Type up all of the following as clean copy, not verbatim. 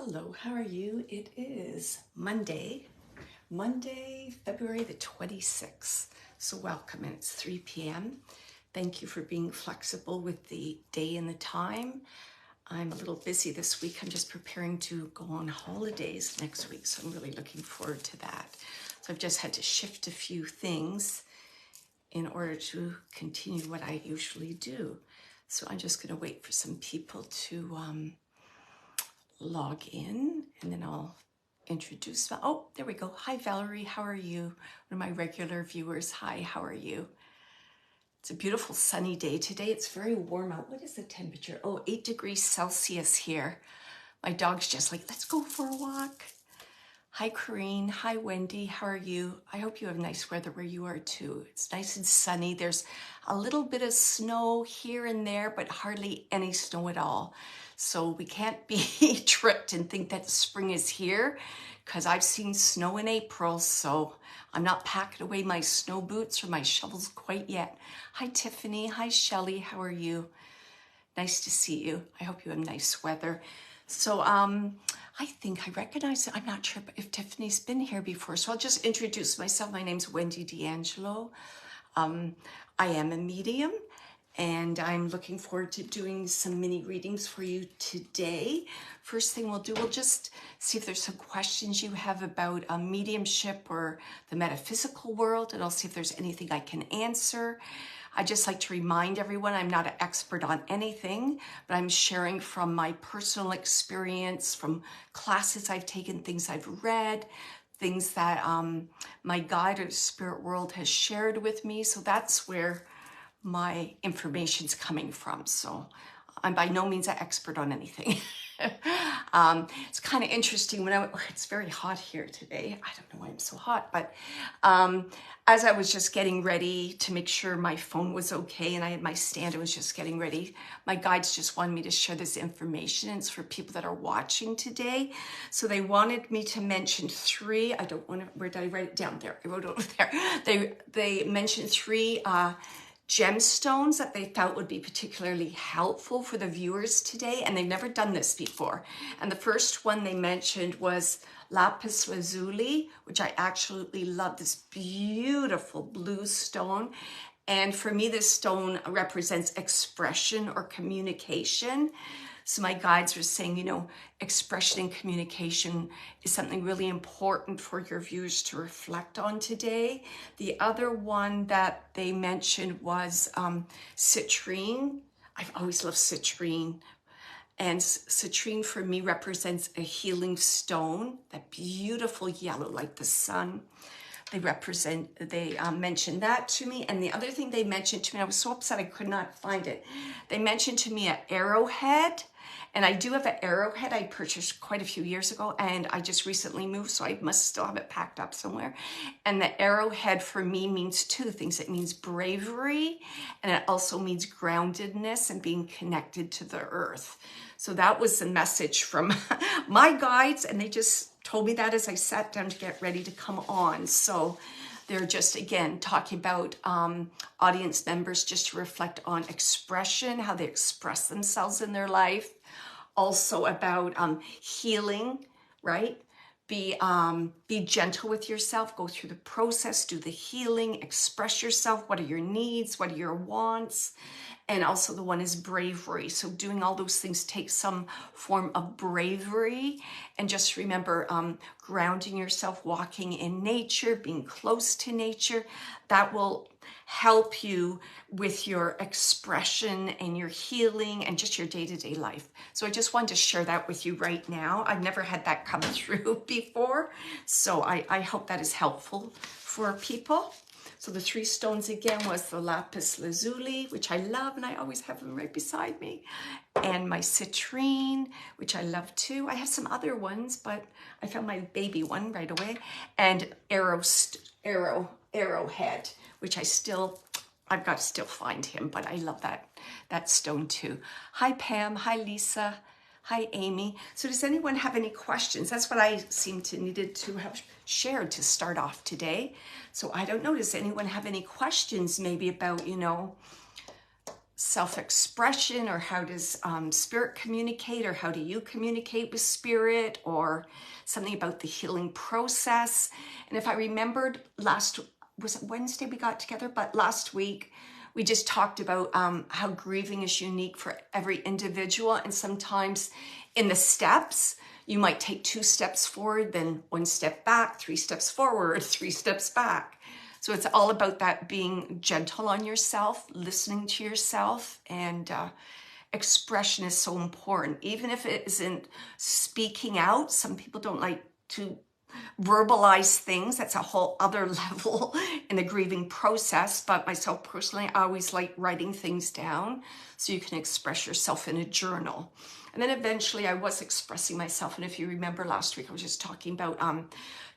Hello, how are you? It is Monday, February the 26th. So welcome, and it's 3 p.m. Thank you for being flexible with the day and the time. I'm a little busy this week. I'm just preparing to go on holidays next week, so I'm really looking forward to that. So I've just had to shift a few things in order to continue what I usually do. So I'm just going to wait for some people to log in, and then I'll introduce. Oh, there we go. Hi, Valerie. How are you? One of my regular viewers. Hi, how are you? It's a beautiful sunny day today. It's very warm out. What is the temperature? Oh, 8 degrees Celsius here. My dog's just like, let's go for a walk. Hi, Corrine. Hi, Wendy. How are you? I hope you have nice weather where you are too. It's nice and sunny. There's a little bit of snow here and there, but hardly any snow at all. So we can't be tricked and think that spring is here, because I've seen snow in April, so I'm not packing away my snow boots or my shovels quite yet. Hi, Tiffany. Hi, Shelley. How are you? Nice to see you. I hope you have nice weather. So I think I recognize it. I'm not sure if Tiffany's been here before, so I'll just introduce myself. My name's Wendy D'Angelo. I am a medium, and I'm looking forward to doing some mini readings for you today. First thing we'll do, we'll just see if there's some questions you have about mediumship or the metaphysical world, and I'll see if there's anything I can answer. I just like to remind everyone I'm not an expert on anything, but I'm sharing from my personal experience, from classes I've taken, things I've read, things that my guide or spirit world has shared with me. So that's where my information's coming from. So I'm by no means an expert on anything. It's kind of interesting when it's very hot here today. I don't know why I'm so hot, but as I was just getting ready to make sure my phone was okay and I had my stand, I was just getting ready. My guides just wanted me to share this information. It's for people that are watching today. So they wanted me to mention three. I don't want to, where did I write it down? There, I wrote it over there. They mentioned three gemstones that they felt would be particularly helpful for the viewers today, and they've never done this before. And the first one they mentioned was lapis lazuli, which I absolutely love, this beautiful blue stone. And for me, this stone represents expression or communication. So my guides were saying, you know, expression and communication is something really important for your viewers to reflect on today. The other one that they mentioned was citrine. I've always loved citrine. And citrine for me represents a healing stone, that beautiful yellow like the sun. They mentioned that to me. And the other thing they mentioned to me, I was so upset I could not find it. They mentioned to me an arrowhead. And I do have an arrowhead I purchased quite a few years ago, and I just recently moved, so I must still have it packed up somewhere. And the arrowhead for me means two things. It means bravery, and it also means groundedness and being connected to the earth. So that was the message from my guides, and they just told me that as I sat down to get ready to come on. So they're just, again, talking about audience members just to reflect on expression, how they express themselves in their life. Also about healing, right? Be gentle with yourself, go through the process, do the healing, express yourself. What are your needs? What are your wants? And also the one is bravery. So doing all those things takes some form of bravery. And just remember, grounding yourself, walking in nature, being close to nature, that will help you with your expression and your healing and just your day-to-day life. So I just wanted to share that with you right now. I've never had that come through before. So I hope that is helpful for people. So the three stones again was the lapis lazuli, which I love, and I always have them right beside me, and my citrine, which I love too. I have some other ones, but I found my baby one right away, and arrowhead, which I've got to still find him, but I love that stone too. Hi, Pam. Hi, Lisa. Hi, Amy. So does anyone have any questions? That's what I seem to needed to have shared to start off today. So I don't know, does anyone have any questions maybe about, you know, self-expression, or how does spirit communicate, or how do you communicate with spirit, or something about the healing process. And if I remembered was it Wednesday we got together, but last week we just talked about how grieving is unique for every individual, and sometimes in the steps you might take 2 steps forward, then 1 step back, 3 steps forward, 3 steps back. So it's all about that, being gentle on yourself, listening to yourself, and expression is so important. Even if it isn't speaking out, some people don't like to verbalize things. That's a whole other level in the grieving process. But myself personally, I always like writing things down so you can express yourself in a journal. And then eventually I was expressing myself. And if you remember last week, I was just talking about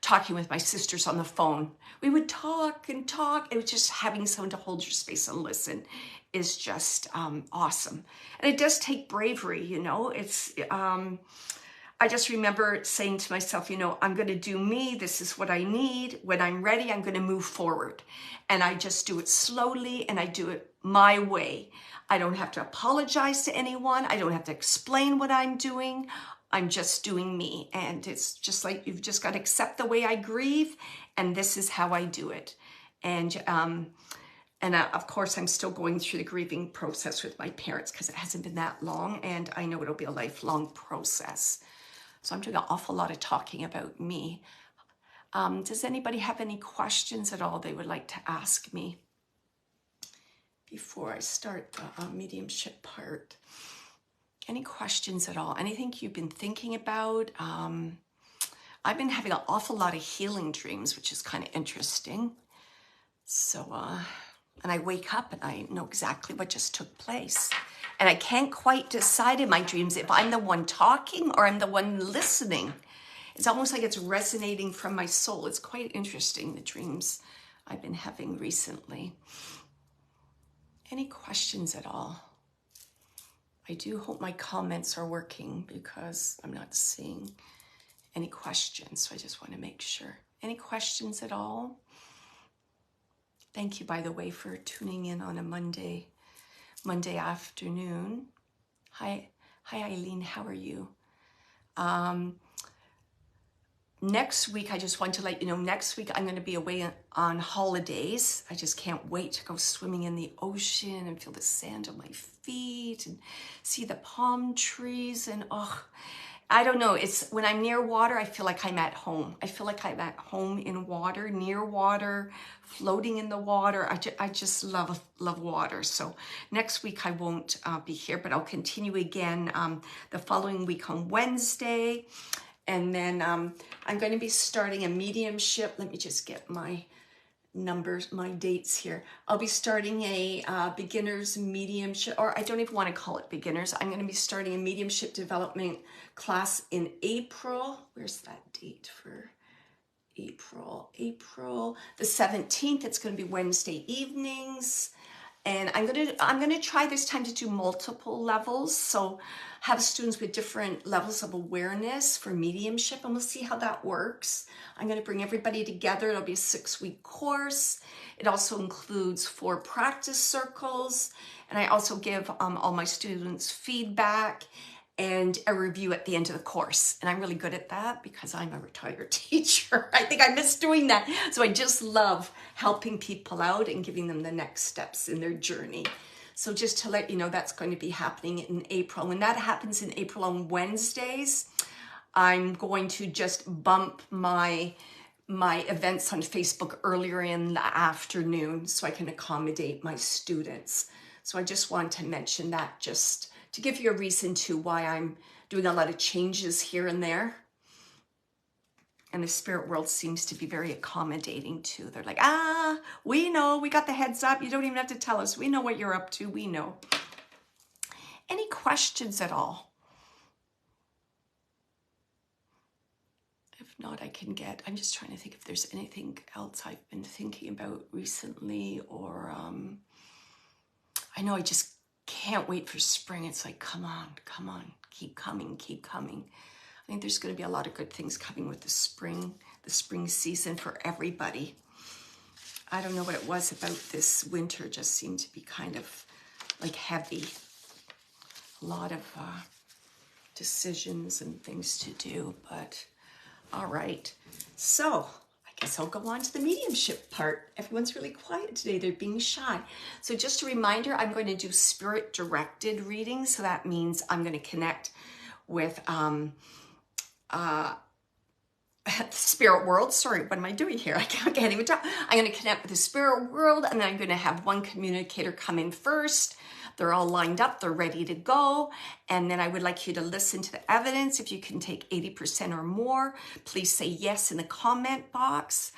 talking with my sisters on the phone. We would talk and talk. It was just having someone to hold your space and listen is just awesome. And it does take bravery, you know. It's I just remember saying to myself, you know, I'm going to do me. This is what I need. When I'm ready, I'm going to move forward. And I just do it slowly, and I do it my way. I don't have to apologize to anyone. I don't have to explain what I'm doing. I'm just doing me. And it's just like, you've just got to accept the way I grieve, and this is how I do it. And of course, I'm still going through the grieving process with my parents because it hasn't been that long, and I know it'll be a lifelong process. So I'm doing an awful lot of talking about me. Does anybody have any questions at all they would like to ask me before I start the mediumship part? Any questions at all? Anything you've been thinking about? I've been having an awful lot of healing dreams, which is kind of interesting. So, and I wake up and I know exactly what just took place. And I can't quite decide in my dreams if I'm the one talking or I'm the one listening. It's almost like it's resonating from my soul. It's quite interesting, the dreams I've been having recently. Any questions at all? I do hope my comments are working because I'm not seeing any questions. So I just want to make sure. Any questions at all? Thank you, by the way, for tuning in on a Monday afternoon. Hi Eileen, how are you? Next week, I just want to let you know, next week I'm going to be away on holidays. I just can't wait to go swimming in the ocean and feel the sand on my feet and see the palm trees. And I don't know, it's when I'm near water, I feel like I'm at home. I feel like I'm at home in water, near water, floating in the water. I just love water. So next week I won't be here, but I'll continue again the following week on Wednesday. And then I'm going to be starting a mediumship. Let me just get my numbers, my dates here. I'll be starting a beginner's mediumship, or I don't even want to call it beginners. I'm going to be starting a mediumship development class in April. Where's that date for April? April the 17th. It's going to be Wednesday evenings. And I'm gonna try this time to do multiple levels. So have students with different levels of awareness for mediumship, and we'll see how that works. I'm gonna bring everybody together. It'll be a 6-week course. It also includes 4 practice circles. And I also give all my students feedback and a review at the end of the course. And I'm really good at that because I'm a retired teacher. I think I miss doing that. So I just love helping people out and giving them the next steps in their journey. So just to let you know, that's going to be happening in April. When that happens in April on Wednesdays, I'm going to just bump my events on Facebook earlier in the afternoon so I can accommodate my students. So I just want to mention that, just to give you a reason to why I'm doing a lot of changes here and there. And the spirit world seems to be very accommodating too. They're like, we know, we got the heads up. You don't even have to tell us. We know what you're up to. We know. Any questions at all? If not, I'm just trying to think if there's anything else I've been thinking about recently, or I know I just can't wait for spring. It's like, come on, keep coming. I think there's going to be a lot of good things coming with the spring season for everybody. I don't know what it was about this winter, just seemed to be kind of like heavy. A lot of decisions and things to do, but all right. So I guess I'll go on to the mediumship part. Everyone's really quiet today. They're being shy. So just a reminder, I'm going to do spirit directed readings. So that means I'm going to connect with the spirit world. Sorry, what am I doing here? I can't even talk. I'm going to connect with the spirit world, and then I'm going to have one communicator come in first. They're all lined up. They're ready to go. And then I would like you to listen to the evidence. If you can take 80% or more, please say yes in the comment box.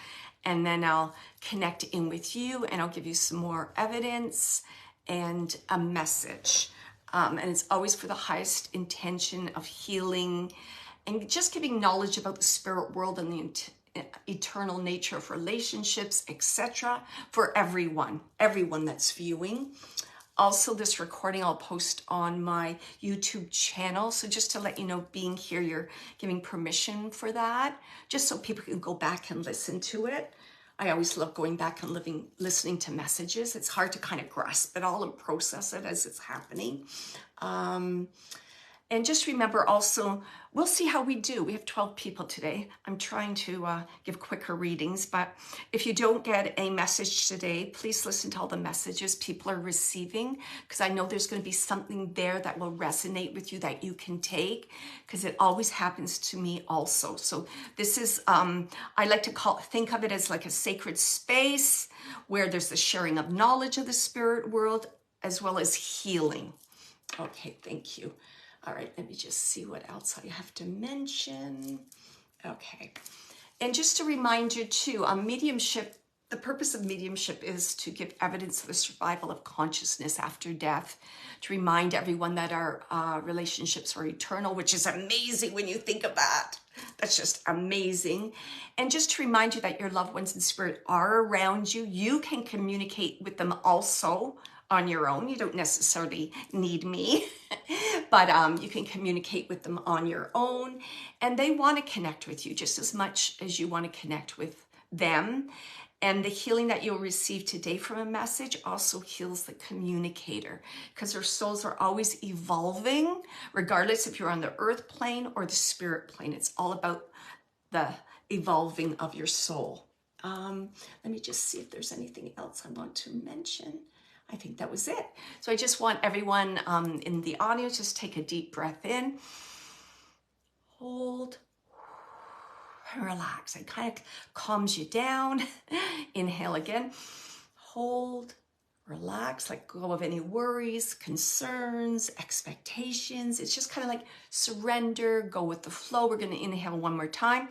And then I'll connect in with you, and I'll give you some more evidence and a message. And it's always for the highest intention of healing and just giving knowledge about the spirit world and the eternal nature of relationships, etc., for everyone that's viewing. Also, this recording I'll post on my YouTube channel. So just to let you know, being here, you're giving permission for that, just so people can go back and listen to it. I always love going back and listening to messages. It's hard to kind of grasp it all and process it as it's happening. And just remember also, we'll see how we do. We have 12 people today. I'm trying to give quicker readings, but if you don't get a message today, please listen to all the messages people are receiving, because I know there's going to be something there that will resonate with you that you can take, because it always happens to me also. So this is, I like to think of it as like a sacred space where there's the sharing of knowledge of the spirit world as well as healing. Okay, thank you. All right, let me just see what else I have to mention. Okay, and just to remind you too, mediumship, the purpose of mediumship is to give evidence of the survival of consciousness after death, to remind everyone that our relationships are eternal, which is amazing when you think of that. That's just amazing. And just to remind you that your loved ones in spirit are around you. You can communicate with them also on your own. You don't necessarily need me, but you can communicate with them on your own, and they want to connect with you just as much as you want to connect with them. And the healing that you'll receive today from a message also heals the communicator, because their souls are always evolving, regardless if you're on the earth plane or the spirit plane. It's all about the evolving of your soul. Let me just see if there's anything else I want to mention. I think that was it. So I just want everyone in the audience, just take a deep breath in, hold, relax. It kind of calms you down. Inhale again, hold, relax, let go of any worries, concerns, expectations. It's just kind of like surrender, go with the flow. We're going to inhale one more time.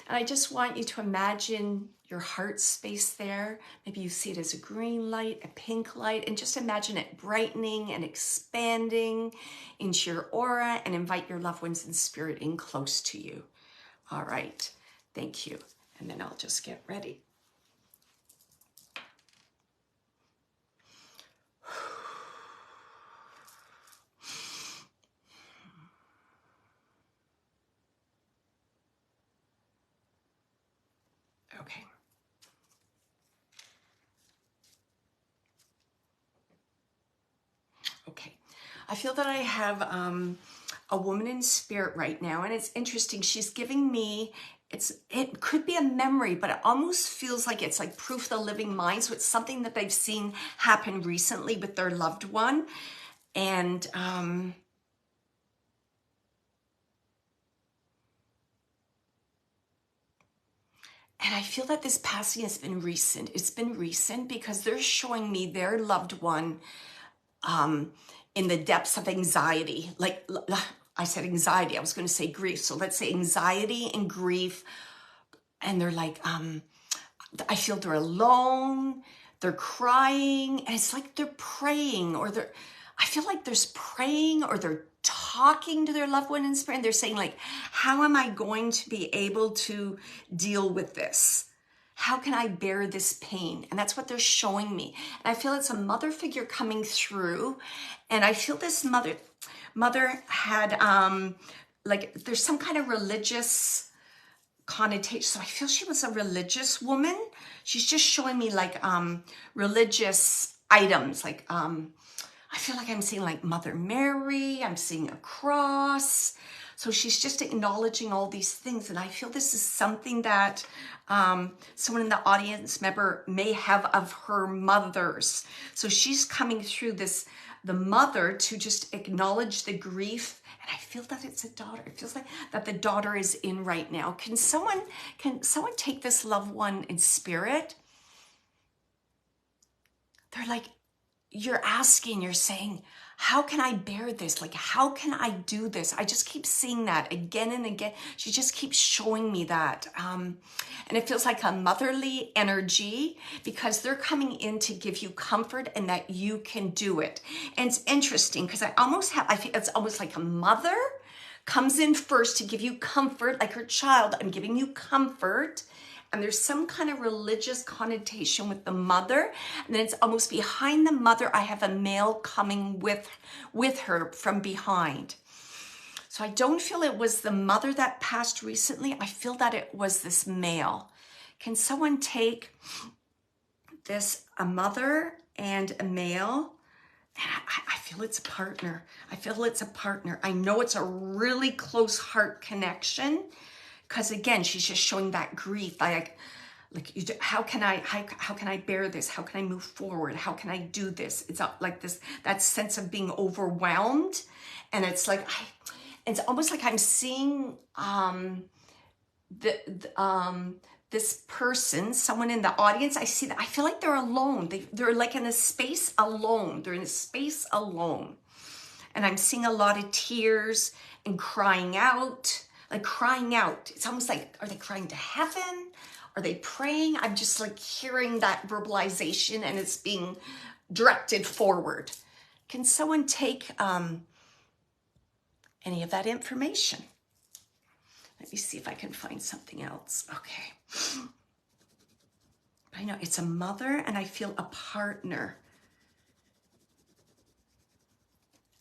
And I just want you to imagine your heart space there. Maybe you see it as a green light, a pink light, and just imagine it brightening and expanding into your aura, and invite your loved ones in spirit in close to you. All right, thank you. And then I'll just get ready. Okay. Okay. I feel that I have a woman in spirit right now, and it's interesting. She's giving me, it could be a memory, but it almost feels like it's like proof of the living mind. So it's something that they've seen happen recently with their loved one. And I feel that this passing has been recent. It's been recent because they're showing me their loved one in the depths of anxiety. Like I said anxiety, I was going to say grief. So let's say anxiety and grief. And they're like, I feel they're alone, they're crying, and it's like they're praying, or I feel like there's praying, or they're talking to their loved one in spirit, and they're saying like, how am I going to be able to deal with this? How can I bear this pain? And that's what they're showing me. And I feel it's a mother figure coming through. And I feel this mother had, like, there's some kind of religious connotation. So I feel she was a religious woman. She's just showing me like religious items, like, I I feel like I'm seeing like Mother Mary, I'm seeing a cross. So she's just acknowledging all these things. And I feel this is something that someone in the audience member may have of her mothers. So she's coming through this, the mother, to just acknowledge the grief. And I feel that it's a daughter. It feels like that the daughter is in right now. Can someone take this loved one in spirit? They're like, you're asking, you're saying, how can I bear this? Like, how can I do this? I just keep seeing that again and again. She just keeps showing me that. And it feels like a motherly energy, because they're coming in to give you comfort and that you can do it. And it's interesting because I feel it's almost like a mother comes in first to give you comfort, like her child. I'm giving you comfort. And there's some kind of religious connotation with the mother. And then it's almost behind the mother, I have a male coming with her from behind. So I don't feel it was the mother that passed recently. I feel that it was this male. Can someone take this, a mother and a male? And I feel it's a partner. I feel it's a partner. I know it's a really close heart connection. Because again, she's just showing that grief. How can I bear this? How can I move forward? How can I do this? It's like this, that sense of being overwhelmed. And it's like, it's almost like I'm seeing this person, someone in the audience. I see that. I feel like they're alone. They're like in a space alone. They're in a space alone. And I'm seeing a lot of tears and crying out. Like crying out. It's almost like, are they crying to heaven? Are they praying? I'm just like hearing that verbalization, and it's being directed forward. Can someone take any of that information? Let me see if I can find something else. Okay. I know it's a mother, and I feel a partner.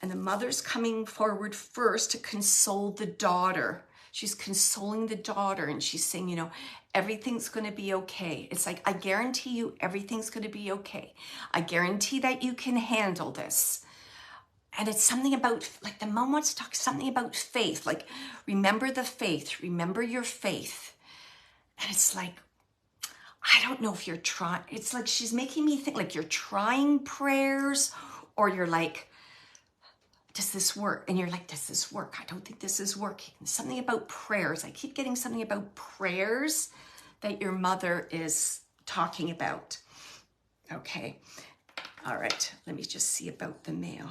And the mother's coming forward first to console the daughter. She's consoling the daughter, and she's saying, you know, everything's going to be okay. It's like, I guarantee you everything's going to be okay. I guarantee that you can handle this. And it's something about, like, the mom wants to talk something about faith. Like, remember the faith. Remember your faith. And it's like, I don't know if you're trying. It's like she's making me think like you're trying prayers, or you're like, does this work? And you're like, does this work? I don't think this is working. Something about prayers. I keep getting something about prayers that your mother is talking about. Okay. All right. Let me just see about the male.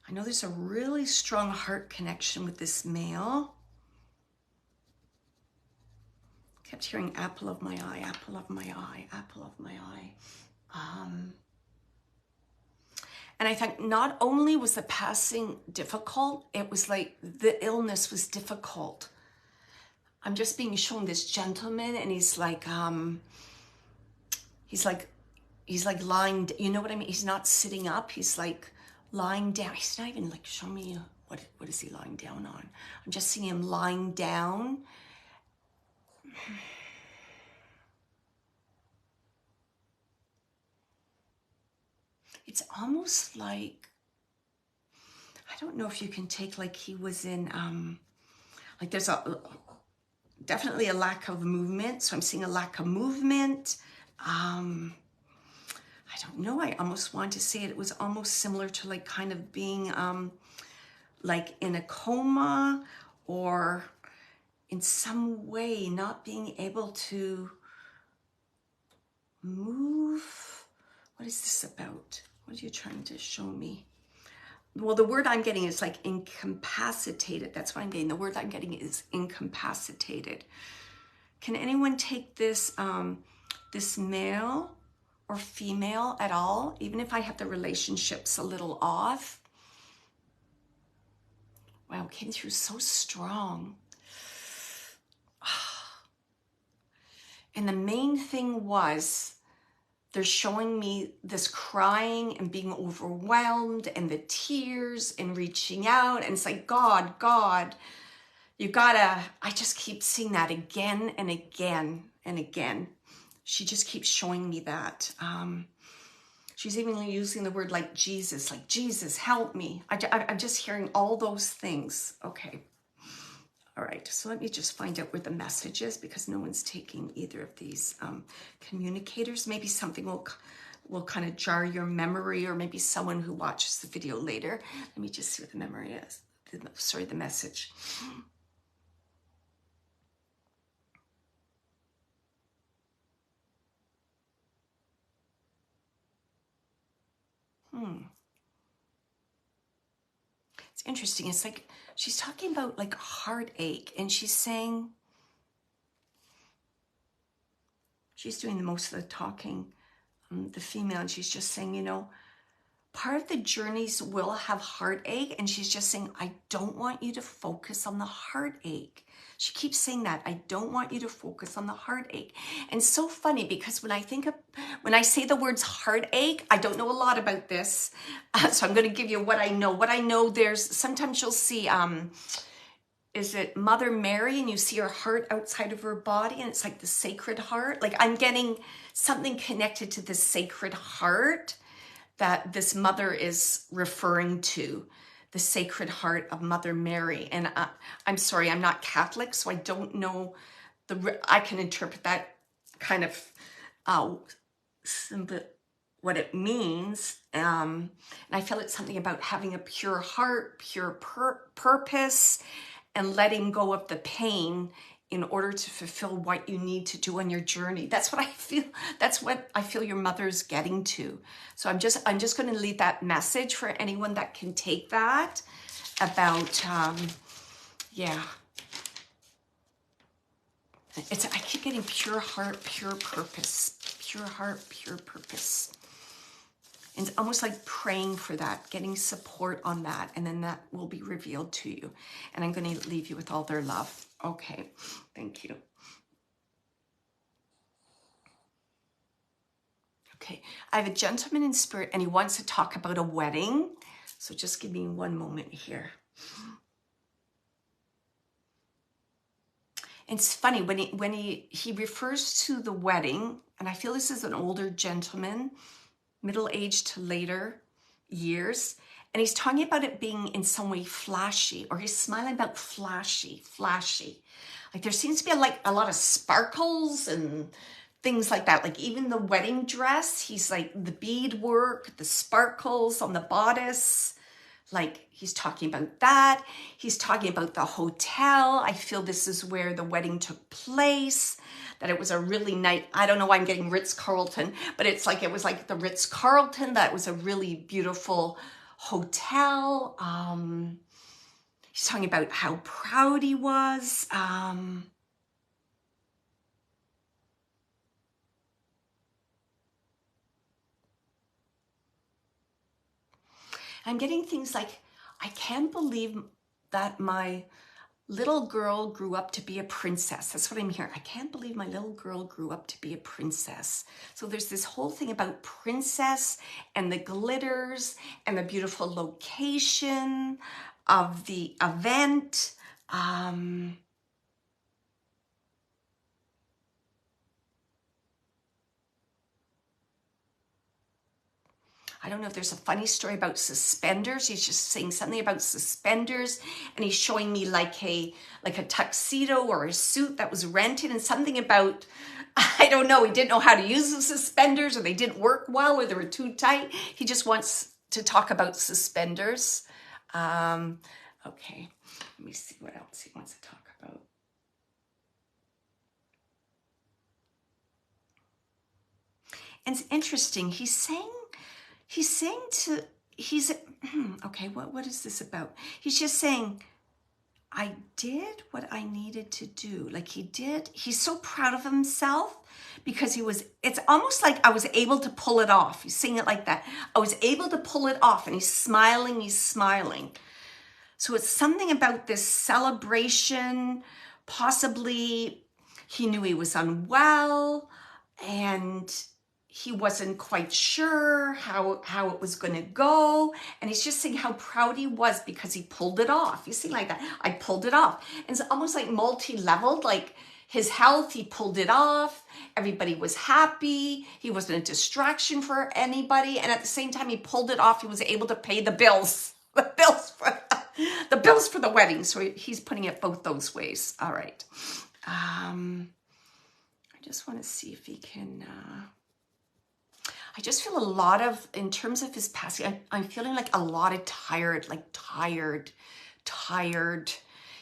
I know there's a really strong heart connection with this male. Kept hearing apple of my eye, apple of my eye, apple of my eye. And I think not only was the passing difficult, it was like the illness was difficult. I'm just being shown this gentleman, and he's like lying, you know what I mean? He's not sitting up, he's like lying down. He's not even like showing me what is he lying down on. I'm just seeing him lying down. It's almost like, I don't know if you can take like he was in, like there's definitely a lack of movement. So I'm seeing a lack of movement. I don't know. I almost want to say it was almost similar to like kind of being like in a coma, or in some way not being able to move. What is this about? What are you trying to show me? Well, the word I'm getting is like incapacitated. That's what I'm getting. The word I'm getting is incapacitated. Can anyone take this, this male or female at all? Even if I have the relationships a little off. Wow, it came through so strong. And the main thing was they're showing me this crying and being overwhelmed and the tears and reaching out. And it's like, God, you gotta, I just keep seeing that again and again and again. She just keeps showing me that. She's even using the word like Jesus, help me. I'm just hearing all those things. Okay. All right, so let me just find out where the message is, because no one's taking either of these communicators. Maybe something will kind of jar your memory, or maybe someone who watches the video later. Let me just see what the memory is. The message. It's interesting. It's like she's talking about like heartache, and she's saying, she's doing the most of the talking, the female, and she's just saying, you know, part of the journeys will have heartache, and she's just saying, I don't want you to focus on the heartache. She keeps saying that, I don't want you to focus on the heartache. And it's so funny, because when I say the words heartache, I don't know a lot about this, so I'm going to give you what I know. What I know, there's sometimes you'll see, is it Mother Mary, and you see her heart outside of her body, and it's like the Sacred Heart. Like I'm getting something connected to the Sacred Heart that this mother is referring to, the Sacred Heart of Mother Mary. And I'm sorry, I'm not Catholic, so I don't know I can interpret that kind of what it means. And I feel it's something about having a pure heart, pure purpose, and letting go of the pain in order to fulfill what you need to do on your journey. That's what I feel. That's what I feel your mother's getting to. So I'm just going to leave that message for anyone that can take that about, yeah. I keep getting pure heart, pure purpose, pure heart, pure purpose. And it's almost like praying for that, getting support on that, and then that will be revealed to you. And I'm going to leave you with all their love. Okay, thank you. Okay, I have a gentleman in spirit, and he wants to talk about a wedding. So just give me one moment here. It's funny, when he refers to the wedding, and I feel this is an older gentleman, middle-aged to later years, and he's talking about it being in some way flashy, or he's smiling about flashy. Like there seems to be a lot of sparkles and things like that. Like even the wedding dress, he's like the bead work, the sparkles on the bodice. Like he's talking about that. He's talking about the hotel. I feel this is where the wedding took place, that it was a really nice, I don't know why I'm getting Ritz-Carlton, but it's like, it was like the Ritz-Carlton. That was a really beautiful hotel. He's talking about how proud he was. I'm getting things like, I can't believe that my little girl grew up to be a princess. That's what I'm hearing. I can't believe my little girl grew up to be a princess. So there's this whole thing about princess and the glitters and the beautiful location of the event. I don't know if there's a funny story about suspenders. He's just saying something about suspenders, and he's showing me like a tuxedo or a suit that was rented, and something about, I don't know, he didn't know how to use the suspenders, or they didn't work well, or they were too tight. He just wants to talk about suspenders. Okay, let me see what else he wants to talk about. And it's interesting. He's saying okay, what is this about? He's just saying, I did what I needed to do. Like he's so proud of himself because it's almost like I was able to pull it off. He's saying it like that. I was able to pull it off, and he's smiling. So it's something about this celebration. Possibly he knew he was unwell, and he wasn't quite sure how it was going to go. And he's just saying how proud he was because he pulled it off. You see, like that, I pulled it off. And it's almost like multi-leveled, like his health, he pulled it off. Everybody was happy. He wasn't a distraction for anybody. And at the same time, he pulled it off. He was able to pay the bills, the bills for the wedding. So he's putting it both those ways. All right. I just want to see if he can, I just feel a lot of, in terms of his passing, I'm feeling like a lot of tired.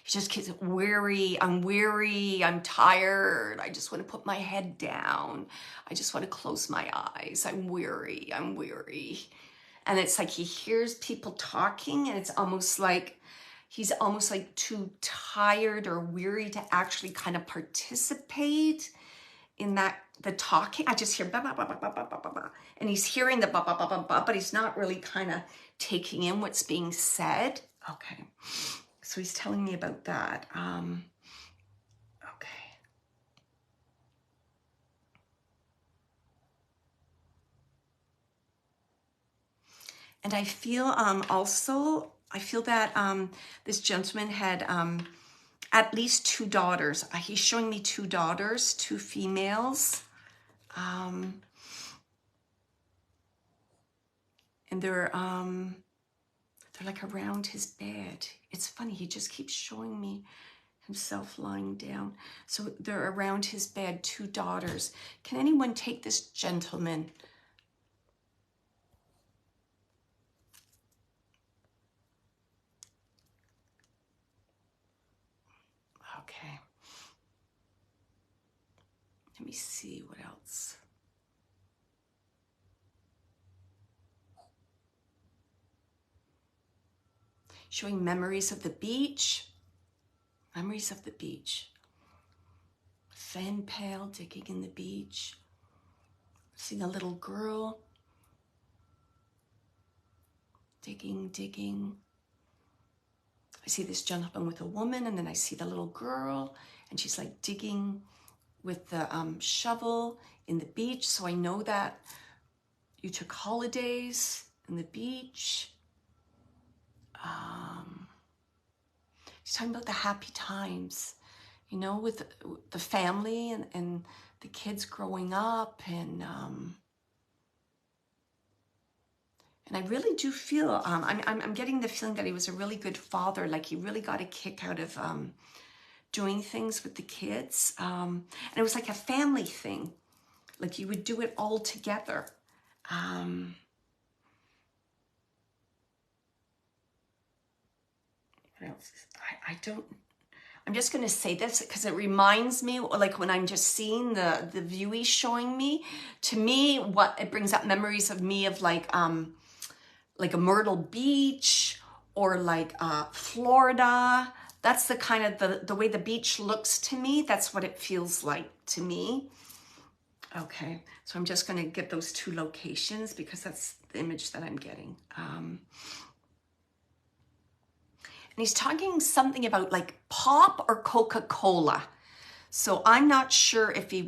He just keeps weary, I'm tired. I just want to put my head down. I just want to close my eyes. I'm weary. And it's like he hears people talking and it's almost like he's almost like too tired or weary to actually kind of participate in that, the talking. I just hear ba ba ba ba ba ba ba ba, and he's hearing the ba ba ba ba ba, but he's not really kind of taking in what's being said. Okay, so he's telling me about that. Okay. And I feel also, I feel that this gentleman had at least 2 daughters. He's showing me 2 daughters, 2 females. And they're like around his bed. It's funny, he just keeps showing me himself lying down. So they're around his bed, 2 daughters. Can anyone take this gentleman? Okay. Let me see what else. Showing memories of the beach. Memories of the beach. Fan pail digging in the beach. Seeing a little girl. Digging. I see this gentleman with a woman, and then I see the little girl, and she's like digging with the shovel in the beach. So I know that you took holidays in the beach. He's talking about the happy times, you know, with the family and the kids growing up, and I really do feel I'm getting the feeling that he was a really good father. Like he really got a kick out of doing things with the kids, and it was like a family thing. Like you would do it all together. What else? I'm just going to say this because it reminds me, like when I'm just seeing the view he's showing me, to me, what it brings up memories of me of like a Myrtle Beach or like Florida. That's the kind of the way the beach looks to me. That's what it feels like to me. Okay, so I'm just going to get those 2 locations because that's the image that I'm getting. And he's talking something about like pop or Coca-Cola. So I'm not sure if he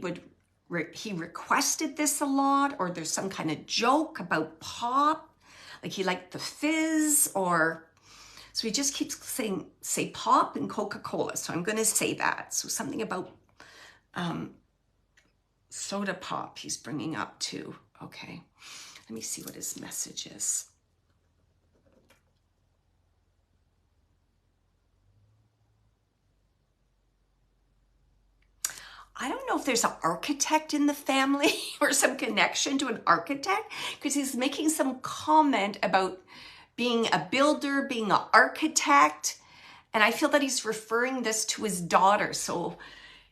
requested this a lot, or there's some kind of joke about pop, like he liked the fizz, or so he just keeps saying, say pop and Coca-Cola. So I'm going to say that. So something about soda pop he's bringing up too. Okay, let me see what his message is. I don't know if there's an architect in the family or some connection to an architect, because he's making some comment about being a builder, being an architect. And I feel that he's referring this to his daughter. So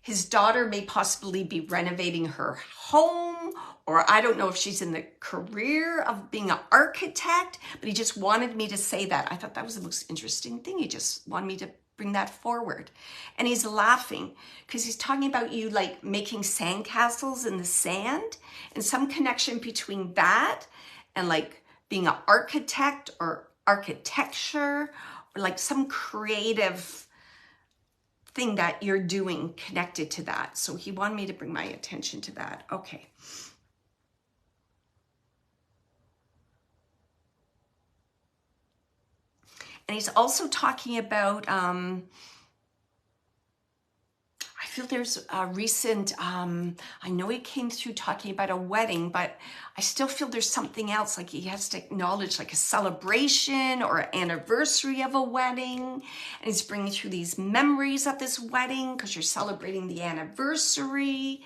his daughter may possibly be renovating her home, or I don't know if she's in the career of being an architect, but he just wanted me to say that. I thought that was the most interesting thing. He just wanted me to bring that forward. And he's laughing because he's talking about you like making sandcastles in the sand, and some connection between that and like being an architect or architecture, or like some creative thing that you're doing connected to that. So he wanted me to bring my attention to that. Okay. And he's also talking about, I feel there's a recent, I know he came through talking about a wedding, but I still feel there's something else, like he has to acknowledge like a celebration or an anniversary of a wedding. And he's bringing through these memories of this wedding because you're celebrating the anniversary.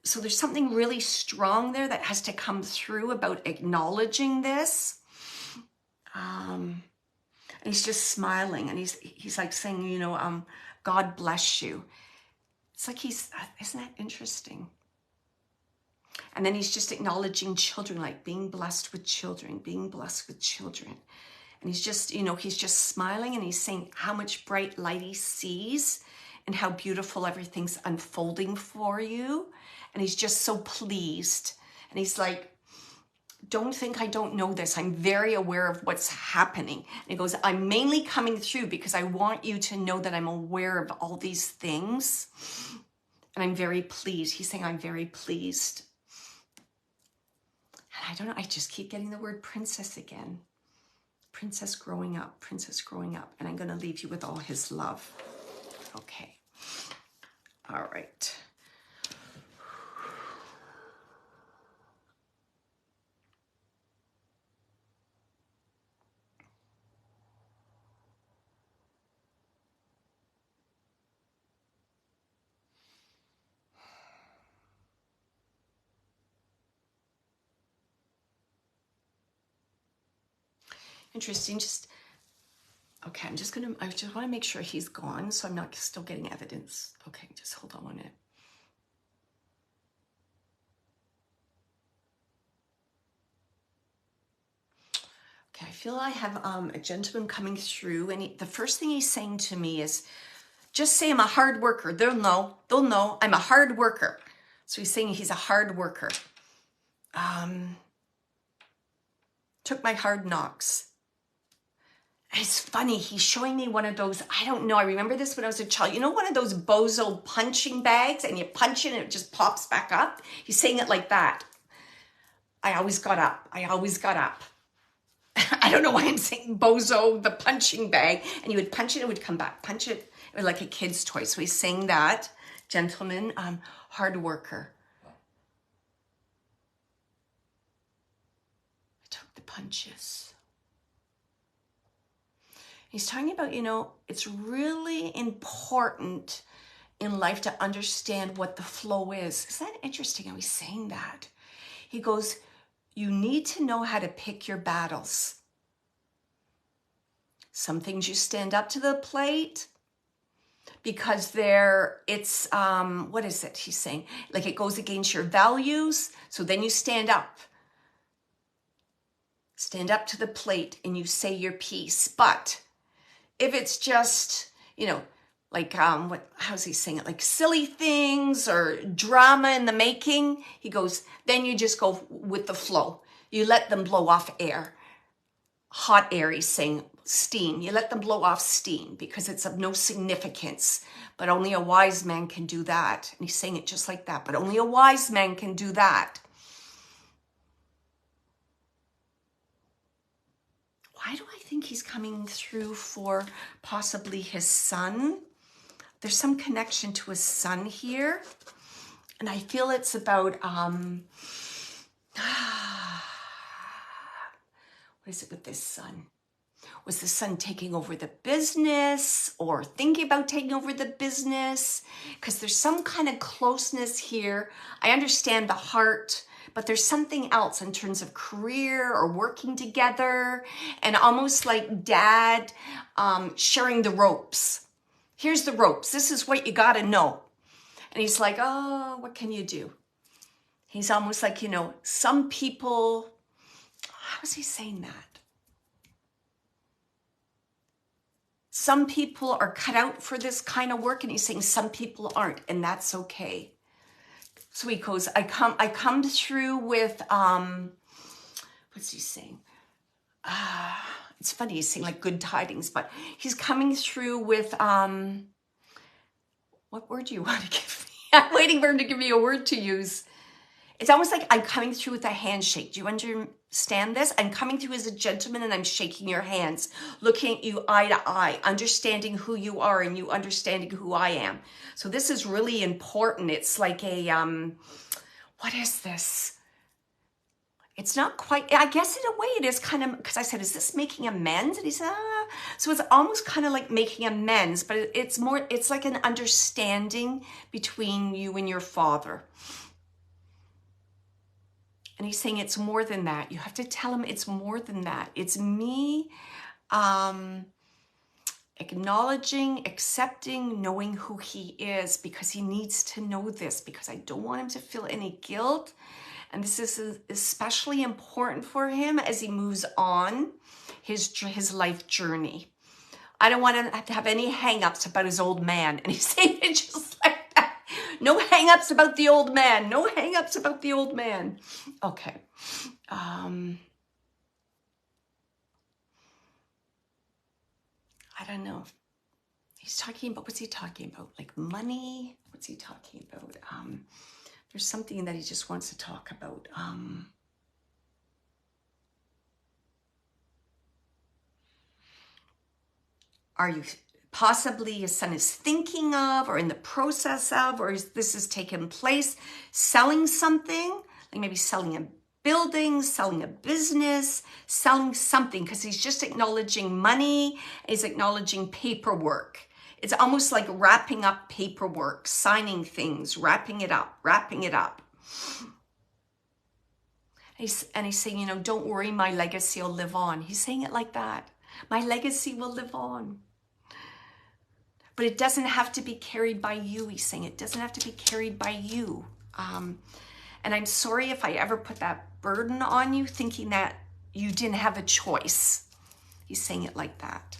So there's something really strong there that has to come through about acknowledging this. And he's just smiling, and he's like saying, you know, God bless you. It's like isn't that interesting? And then he's just acknowledging children, like being blessed with children, being blessed with children. And he's just, you know, he's just smiling, and he's saying how much bright light he sees and how beautiful everything's unfolding for you. And he's just so pleased. And he's like, don't think I don't know this. I'm very aware of what's happening. And he goes, I'm mainly coming through because I want you to know that I'm aware of all these things. And I'm very pleased. He's saying, I'm very pleased. And I don't know, I just keep getting the word princess again. Princess growing up, princess growing up. And I'm going to leave you with all his love. Okay. All right. Interesting. Okay, I just want to make sure he's gone so I'm not still getting evidence. Okay, just hold on 1 minute. Okay, I feel I have a gentleman coming through, and the first thing he's saying to me is, just say I'm a hard worker. They'll know I'm a hard worker. So he's saying he's a hard worker. Took my hard knocks. It's funny, he's showing me one of those, I don't know, I remember this when I was a child. You know, one of those bozo punching bags, and you punch it and it just pops back up? He's saying it like that. I always got up. I always got up. I don't know why I'm saying bozo, the punching bag. And you would punch it, it would come back. Punch it, it was like a kid's toy. So he's saying that, gentleman, hard worker. I took the punches. He's talking about, you know, it's really important in life to understand what the flow is. Isn't that interesting how he's saying that? He goes, you need to know how to pick your battles. Some things you stand up to the plate because it's, what is it he's saying? Like it goes against your values. So then you stand up. Stand up to the plate and you say your piece. But if it's just, you know, like, how's he saying it? Like silly things or drama in the making. He goes, then you just go with the flow. You let them blow off air. Hot air, he's saying, steam. You let them blow off steam because it's of no significance. But only a wise man can do that. And he's saying it just like that. But only a wise man can do that. Why do I think he's coming through for possibly his son? There's some connection to his son here. And I feel it's about, what is it with this son? Was the son taking over the business or thinking about taking over the business? Because there's some kind of closeness here. I understand the heart, but there's something else in terms of career or working together, and almost like dad sharing the ropes. Here's the ropes. This is what you got to know. And he's like, oh, what can you do? He's almost like, you know, some people, how is he saying that? Some people are cut out for this kind of work, and he's saying some people aren't, and that's okay. So he goes, I come through with, what's he saying? It's funny, he's saying like good tidings, but he's coming through with, what word do you want to give me? I'm waiting for him to give me a word to use. It's almost like I'm coming through with a handshake. Do you understand this? I'm coming through as a gentleman and I'm shaking your hands, looking at you eye to eye, understanding who you are and you understanding who I am. So this is really important. It's like a, what is this? It's not quite, I guess in a way it is kind of, because I said, is this making amends? And he said, ah. So it's almost kind of like making amends, but it's more, it's like an understanding between you and your father. And he's saying it's more than that. You have to tell him it's more than that. It's me acknowledging, accepting, knowing who he is, because he needs to know this, because I don't want him to feel any guilt. And this is especially important for him as he moves on his life journey. I don't want him to have any hang-ups about his old man. And he's saying it just like that. No hang-ups about the old man. No hang-ups about the old man. Okay. I don't know. He's talking about, what's he talking about? Like money? What's he talking about? There's something that he just wants to talk about. Are you possibly his son is thinking of or in the process of, or this has taken place, selling something, like maybe selling a building, selling a business, selling something, because he's just acknowledging money, he's acknowledging paperwork. It's almost like wrapping up paperwork, signing things, wrapping it up, wrapping it up. And he's saying, you know, don't worry, my legacy will live on. He's saying it like that. My legacy will live on. But it doesn't have to be carried by you, he's saying. It doesn't have to be carried by you. And I'm sorry if I ever put that burden on you, thinking that you didn't have a choice. He's saying it like that.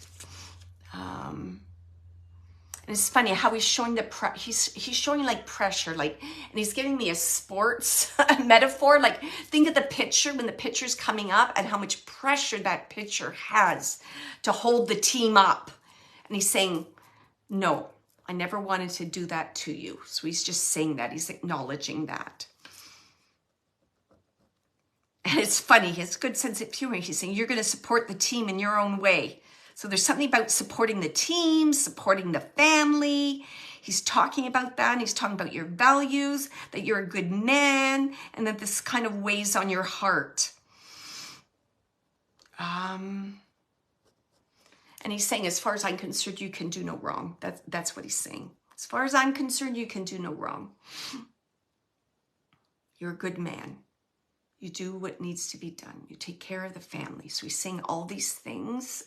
And it's funny how he's showing he's showing like pressure, like, and he's giving me a sports metaphor. Like, think of the pitcher when the pitcher's coming up and how much pressure that pitcher has to hold the team up. And he's saying, no, I never wanted to do that to you. So he's just saying that. He's acknowledging that. And it's funny, he has a good sense of humor. He's saying, you're going to support the team in your own way. So there's something about supporting the team, supporting the family. He's talking about that, and he's talking about your values, that you're a good man, and that this kind of weighs on your heart. And he's saying, as far as I'm concerned, you can do no wrong. That's what he's saying. As far as I'm concerned, you can do no wrong. You're a good man. You do what needs to be done. You take care of the family. So he's saying all these things.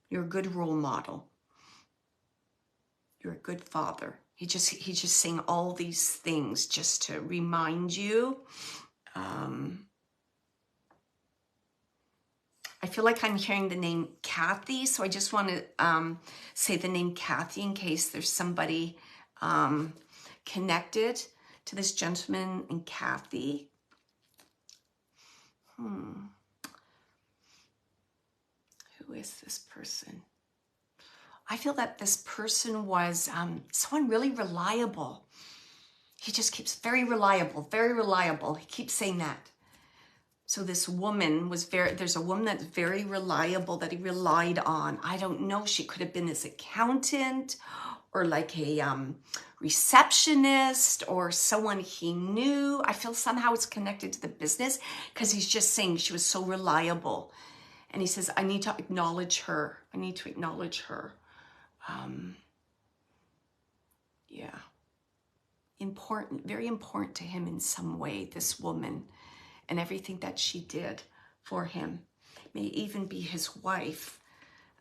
You're a good role model. You're a good father. He's just saying all these things just to remind you. I feel like I'm hearing the name Kathy, so I just want to say the name Kathy in case there's somebody connected to this gentleman and Kathy. Who is this person? I feel that this person was someone really reliable. He just keeps very reliable, very reliable. He keeps saying that. So this woman was there's a woman that's very reliable that he relied on. I don't know, she could have been his accountant or like a receptionist or someone he knew. I feel somehow it's connected to the business because he's just saying she was so reliable. And he says, I need to acknowledge her. I need to acknowledge her. Yeah. Important, very important to him in some way, this woman, and everything that she did for him. May even be his wife.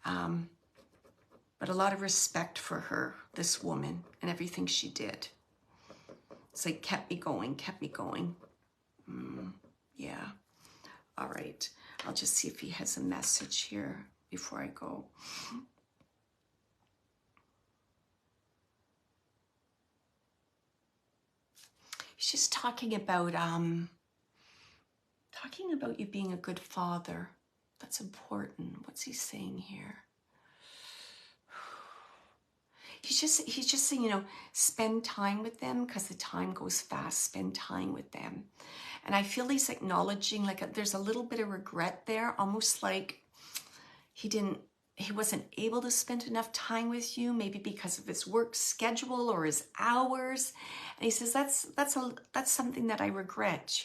But a lot of respect for her, this woman, and everything she did. It's like kept me going, kept me going. Yeah. All right. I'll just see if he has a message here before I go. He's just talking about you being a good father. That's important. What's he saying here? he's just saying, spend time with them because the time goes fast. Spend time with them. And I feel he's acknowledging like there's a little bit of regret there, almost like he wasn't able to spend enough time with you, maybe because of his work schedule or his hours. And he says, that's something that I regret,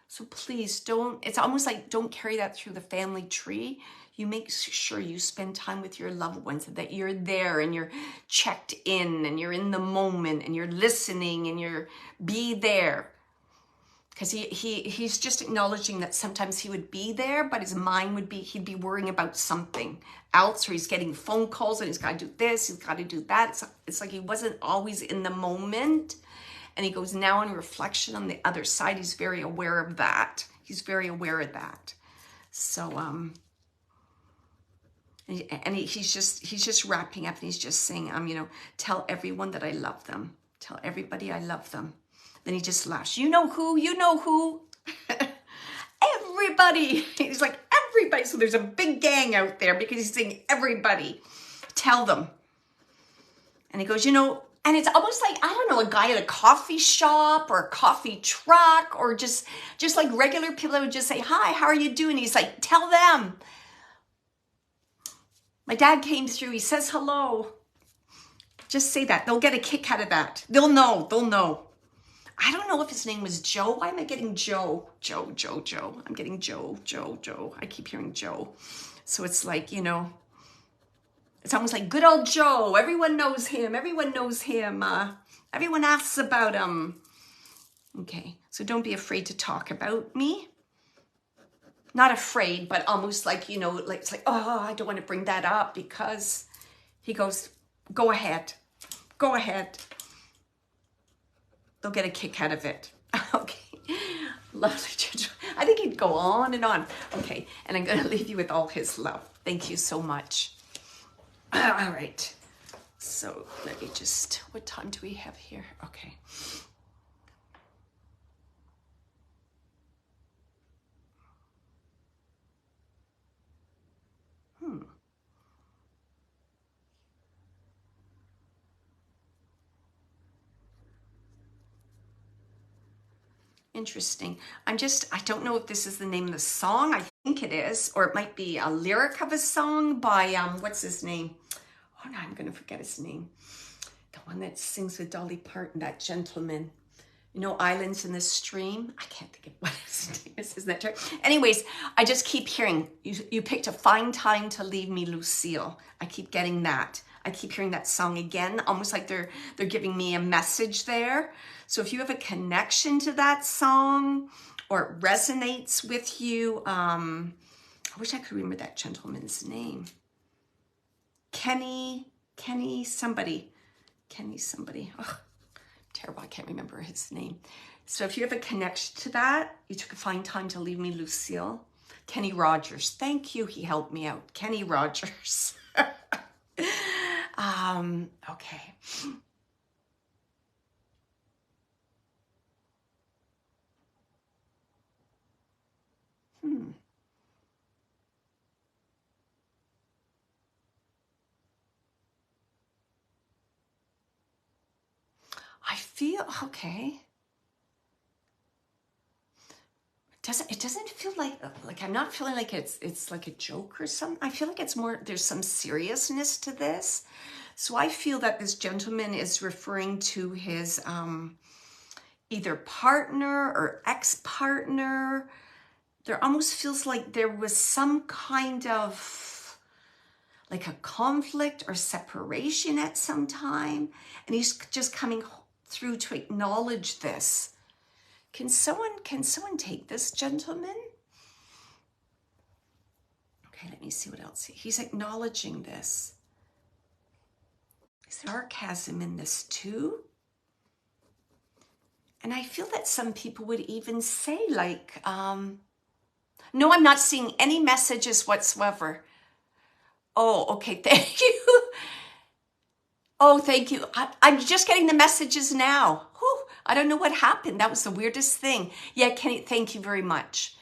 So please don't, it's almost like don't carry that through the family tree. You make sure you spend time with your loved ones, that you're there and you're checked in and you're in the moment and you're listening and you're be there. Because he's just acknowledging that sometimes he would be there, but his mind he'd be worrying about something else, or he's getting phone calls and he's got to do this, he's got to do that. It's like he wasn't always in the moment. And he goes, now in reflection on the other side, he's very aware of that. He's very aware of that. So, he's just wrapping up and he's just saying, tell everyone that I love them. Tell everybody I love them. Then he just laughs. You know who? Everybody. He's like, everybody. So there's a big gang out there because he's saying, everybody. Tell them. And he goes, and it's almost like, I don't know, a guy at a coffee shop or a coffee truck or just like regular people that would just say, hi, how are you doing? He's like, tell them. My dad came through. He says hello. Just say that. They'll get a kick out of that. They'll know. I don't know if his name was Joe. Why am I getting Joe? Joe. I'm getting Joe. I keep hearing Joe. So it's like, it's almost like good old Joe. Everyone knows him. Everyone asks about him. Okay. So don't be afraid to talk about me. Not afraid, but almost like, like it's like, oh, I don't want to bring that up because he goes, go ahead. They'll get a kick out of it. Okay. Lovely. I think he'd go on and on. Okay. And I'm going to leave you with all his love. Thank you so much. All right. So let me what time do we have here? Okay. Interesting. I don't know if this is the name of the song. I think it is, or it might be a lyric of a song by, what's his name? Oh no, I'm going to forget his name. The one that sings with Dolly Parton, that gentleman. Islands in the Stream. I can't think of what his name is. Isn't that true? Anyways, I just keep hearing, you picked a fine time to leave me, Lucille. I keep getting that. I keep hearing that song again, almost like they're giving me a message there. So if you have a connection to that song or it resonates with you, I wish I could remember that gentleman's name. Kenny somebody. Oh, terrible, I can't remember his name. So if you have a connection to that, you took a fine time to leave me, Lucille. Kenny Rogers, thank you, he helped me out. Kenny Rogers. Okay. I feel, okay. It doesn't feel like I'm not feeling like it's like a joke or something. I feel like it's more, there's some seriousness to this. So I feel that this gentleman is referring to his either partner or ex-partner. There almost feels like there was some kind of like a conflict or separation at some time. And he's just coming through to acknowledge this. Can someone take this, gentleman? Okay, let me see what else. He's acknowledging this. Is there sarcasm in this too? And I feel that some people would even say like, no, I'm not seeing any messages whatsoever. Oh, okay, thank you. Oh, thank you. I'm just getting the messages now. Whew, I don't know what happened. That was the weirdest thing. Yeah, Kenny, thank you very much.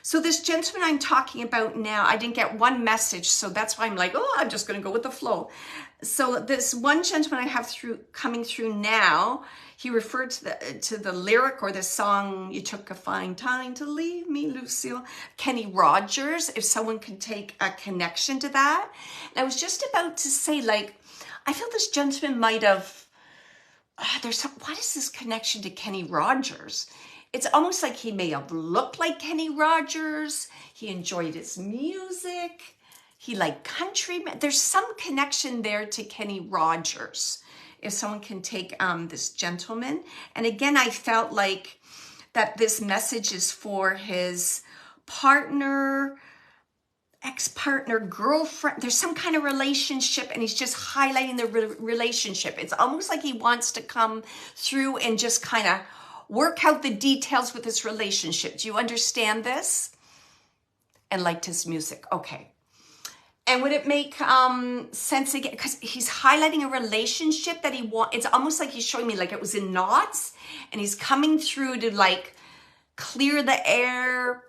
So this gentleman I'm talking about now, I didn't get one message, so that's why I'm like, oh, I'm just going to go with the flow. So this one gentleman I have coming through now, he referred to the lyric or the song, "You Took a Fine Time to Leave Me, Lucille," Kenny Rogers, if someone can take a connection to that. And I was just about to say, like, I feel this gentleman might have, what is this connection to Kenny Rogers? It's almost like he may have looked like Kenny Rogers. He enjoyed his music. He liked country. There's some connection there to Kenny Rogers. If someone can take this gentleman. And again, I felt like that this message is for his partner, ex-partner, girlfriend. There's some kind of relationship, and he's just highlighting the relationship. It's almost like he wants to come through and just kind of work out the details with this relationship. Do you understand this? And liked his music. Okay. And would it make sense again? Because he's highlighting a relationship that he wants. It's almost like he's showing me like it was in knots, and he's coming through to like clear the air,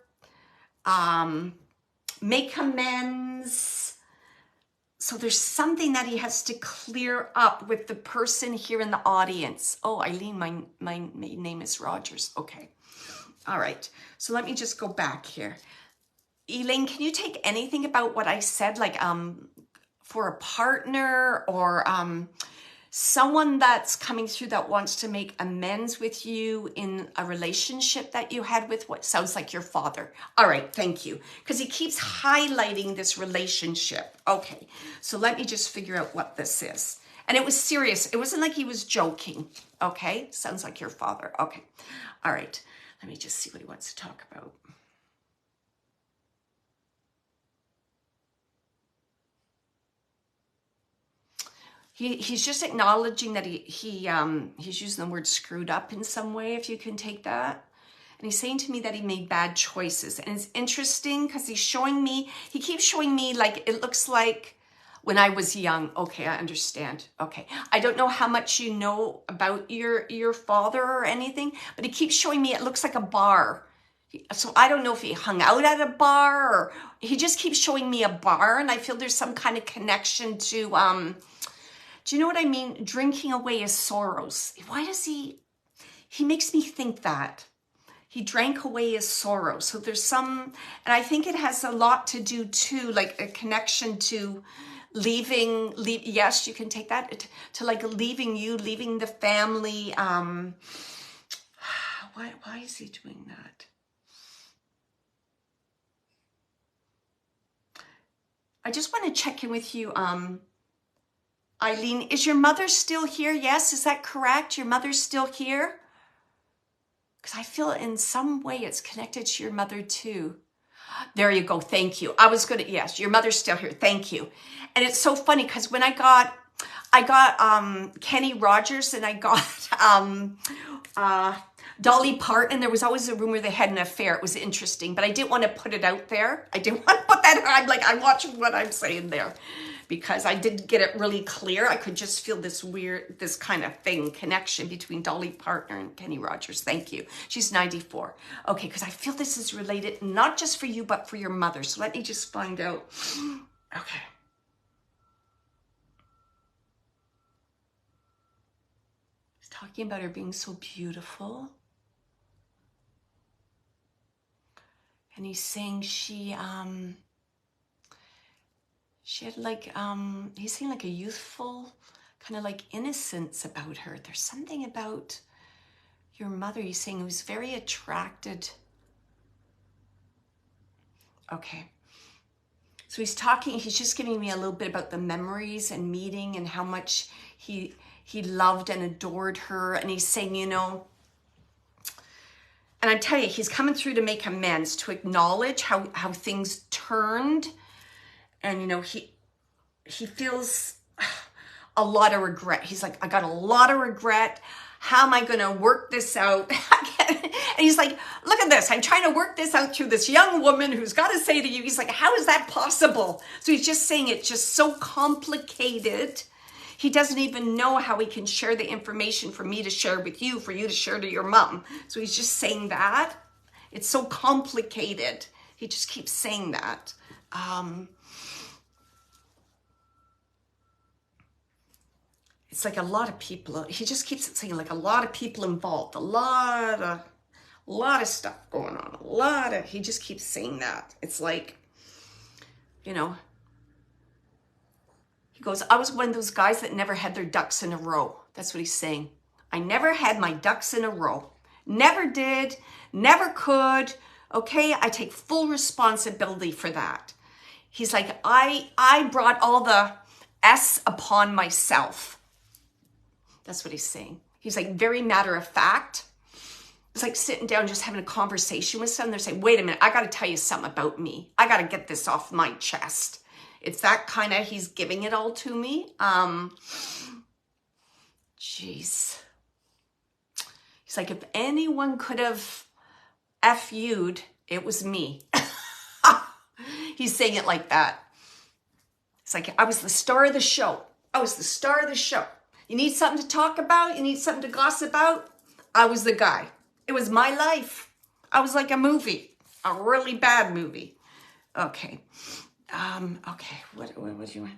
make amends. So there's something that he has to clear up with the person here in the audience. Oh, Eileen, my name is Rogers. Okay. All right. So let me just go back here. Elaine, can you take anything about what I said, like for a partner or someone that's coming through that wants to make amends with you in a relationship that you had with what sounds like your father? All right, thank you. Because he keeps highlighting this relationship. Okay, so let me just figure out what this is. And it was serious. It wasn't like he was joking. Okay, sounds like your father. Okay, all right. Let me just see what he wants to talk about. He's just acknowledging that he's using the word screwed up in some way, if you can take that. And he's saying to me that he made bad choices. And it's interesting because he keeps showing me like, it looks like when I was young. Okay, I understand. Okay. I don't know how much you know about your father or anything, but he keeps showing me it looks like a bar. So I don't know if he hung out at a bar or he just keeps showing me a bar. And I feel there's some kind of connection to, do you know what I mean? Drinking away his sorrows. Why does he makes me think that. He drank away his sorrows. So there's some, and I think it has a lot to do too, like a connection to leaving, yes, you can take that, to like leaving the family. Why is he doing that? I just want to check in with you, Eileen, is your mother still here? Yes, is that correct? Your mother's still here? Because I feel in some way it's connected to your mother too. There you go. Thank you. I was going to, yes, your mother's still here. Thank you. And it's so funny because when I got Kenny Rogers and I got Dolly Parton, there was always a rumor they had an affair. It was interesting, but I didn't want to put it out there. I didn't want to put that, I'm watching what I'm saying there. Because I didn't get it really clear. I could just feel this kind of connection between Dolly Parton and Kenny Rogers. Thank you. She's 94. Okay, because I feel this is related, not just for you, but for your mother. So let me just find out. Okay. He's talking about her being so beautiful. And he's saying she had like, he's saying like a youthful kind of like innocence about her. There's something about your mother, he's saying, who's very attracted. Okay. So he's just giving me a little bit about the memories and meeting and how much he loved and adored her. And he's saying, you know, and I tell you, he's coming through to make amends, to acknowledge how things turned. And, you know, he feels a lot of regret. He's like, I got a lot of regret. How am I going to work this out? And he's like, look at this. I'm trying to work this out through this young woman who's got to say to you, he's like, how is that possible? So he's just saying it's just so complicated. He doesn't even know how he can share the information for me to share with you, for you to share to your mom. So he's just saying that. It's so complicated He just keeps saying that. It's like a lot of people, he just keeps saying like a lot of people involved, a lot of stuff going on, he just keeps saying that. It's like, you know, he goes, I was one of those guys that never had their ducks in a row. That's what he's saying. I never had my ducks in a row. Never did, never could. Okay, I take full responsibility for that. He's like, I brought all the S upon myself. That's what he's saying. He's like very matter of fact. It's like sitting down, just having a conversation with someone. They're saying, wait a minute, I got to tell you something about me. I got to get this off my chest. It's that kind of, he's giving it all to me. Jeez. He's like, if anyone could have F-U'd, it was me. He's saying it like that. It's like, I was the star of the show. I was the star of the show. You need something to talk about? You need something to gossip about? I was the guy. It was my life. I was like a movie, a really bad movie. Okay. Okay. What do you want?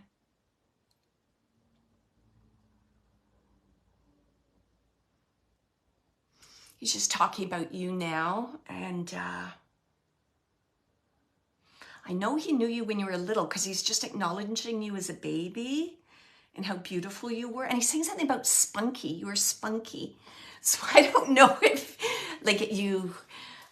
He's just talking about you now. And I know he knew you when you were little because he's just acknowledging you as a baby and how beautiful you were. And he's saying something about spunky. You were spunky. So I don't know if, like, you,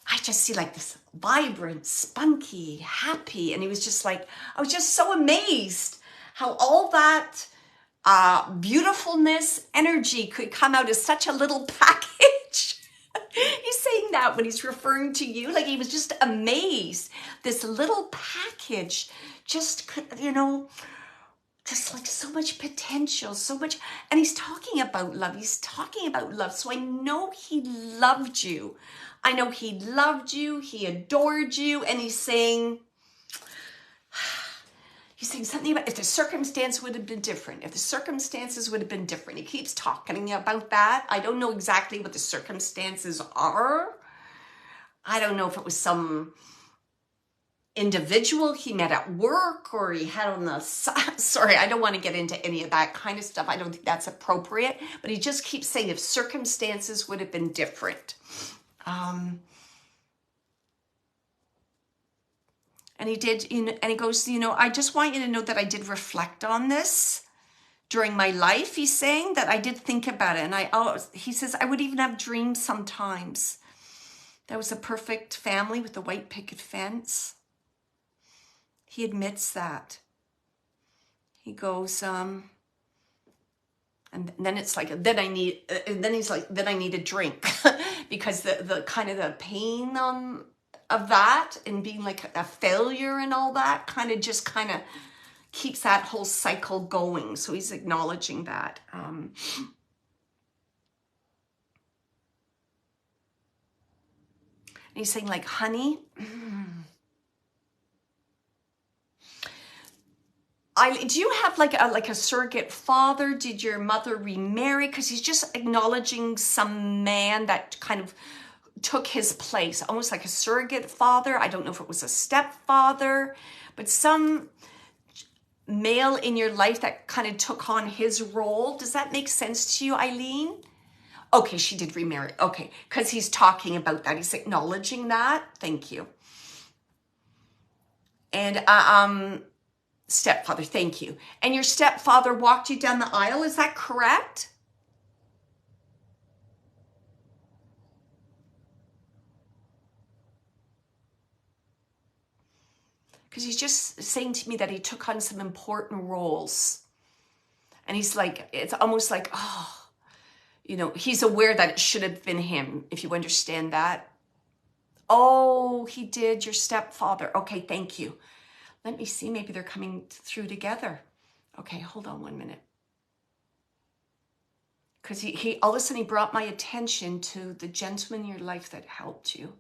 I just see like this vibrant, spunky, happy. And he was just like, I was just so amazed how all that beautifulness, energy could come out as such a little package. He's saying that when he's referring to you, like he was just amazed. This little package, just, you know, just like so much potential, so much. And he's talking about love. He's talking about love. So I know he loved you. I know he loved you. He adored you. And he's saying something about if the circumstance would have been different. If the circumstances would have been different. He keeps talking about that. I don't know exactly what the circumstances are. I don't know if it was some individual he met at work or he had on the side. Sorry, I don't want to get into any of that kind of stuff. I don't think that's appropriate. But he just keeps saying if circumstances would have been different. And he did, you know, and he goes, you know, I just want you to know that I did reflect on this during my life. He's saying that I did think about it. And he says, I would even have dreams sometimes. That was a perfect family with the white picket fence. He admits that. He goes, and then it's like, then he's like, then I need a drink because the kind of the pain of that and being like a failure and all that kind of keeps that whole cycle going. So he's acknowledging that. And he's saying like, honey, do you have like a surrogate father? Did your mother remarry? Because he's just acknowledging some man that kind of took his place, almost like a surrogate father. I don't know if it was a stepfather, but some male in your life that kind of took on his role. Does that make sense to you, Eileen? Okay, she did remarry. Okay, because he's talking about that. He's acknowledging that. Thank you. And stepfather, thank you. And your stepfather walked you down the aisle, is that correct? Because he's just saying to me that he took on some important roles. And he's like, it's almost like, oh, you know, he's aware that it should have been him, if you understand that. Oh, he did, your stepfather. Okay, thank you. Let me see, maybe they're coming through together. Okay, hold on 1 minute. Because he all of a sudden he brought my attention to the gentleman in your life that helped you.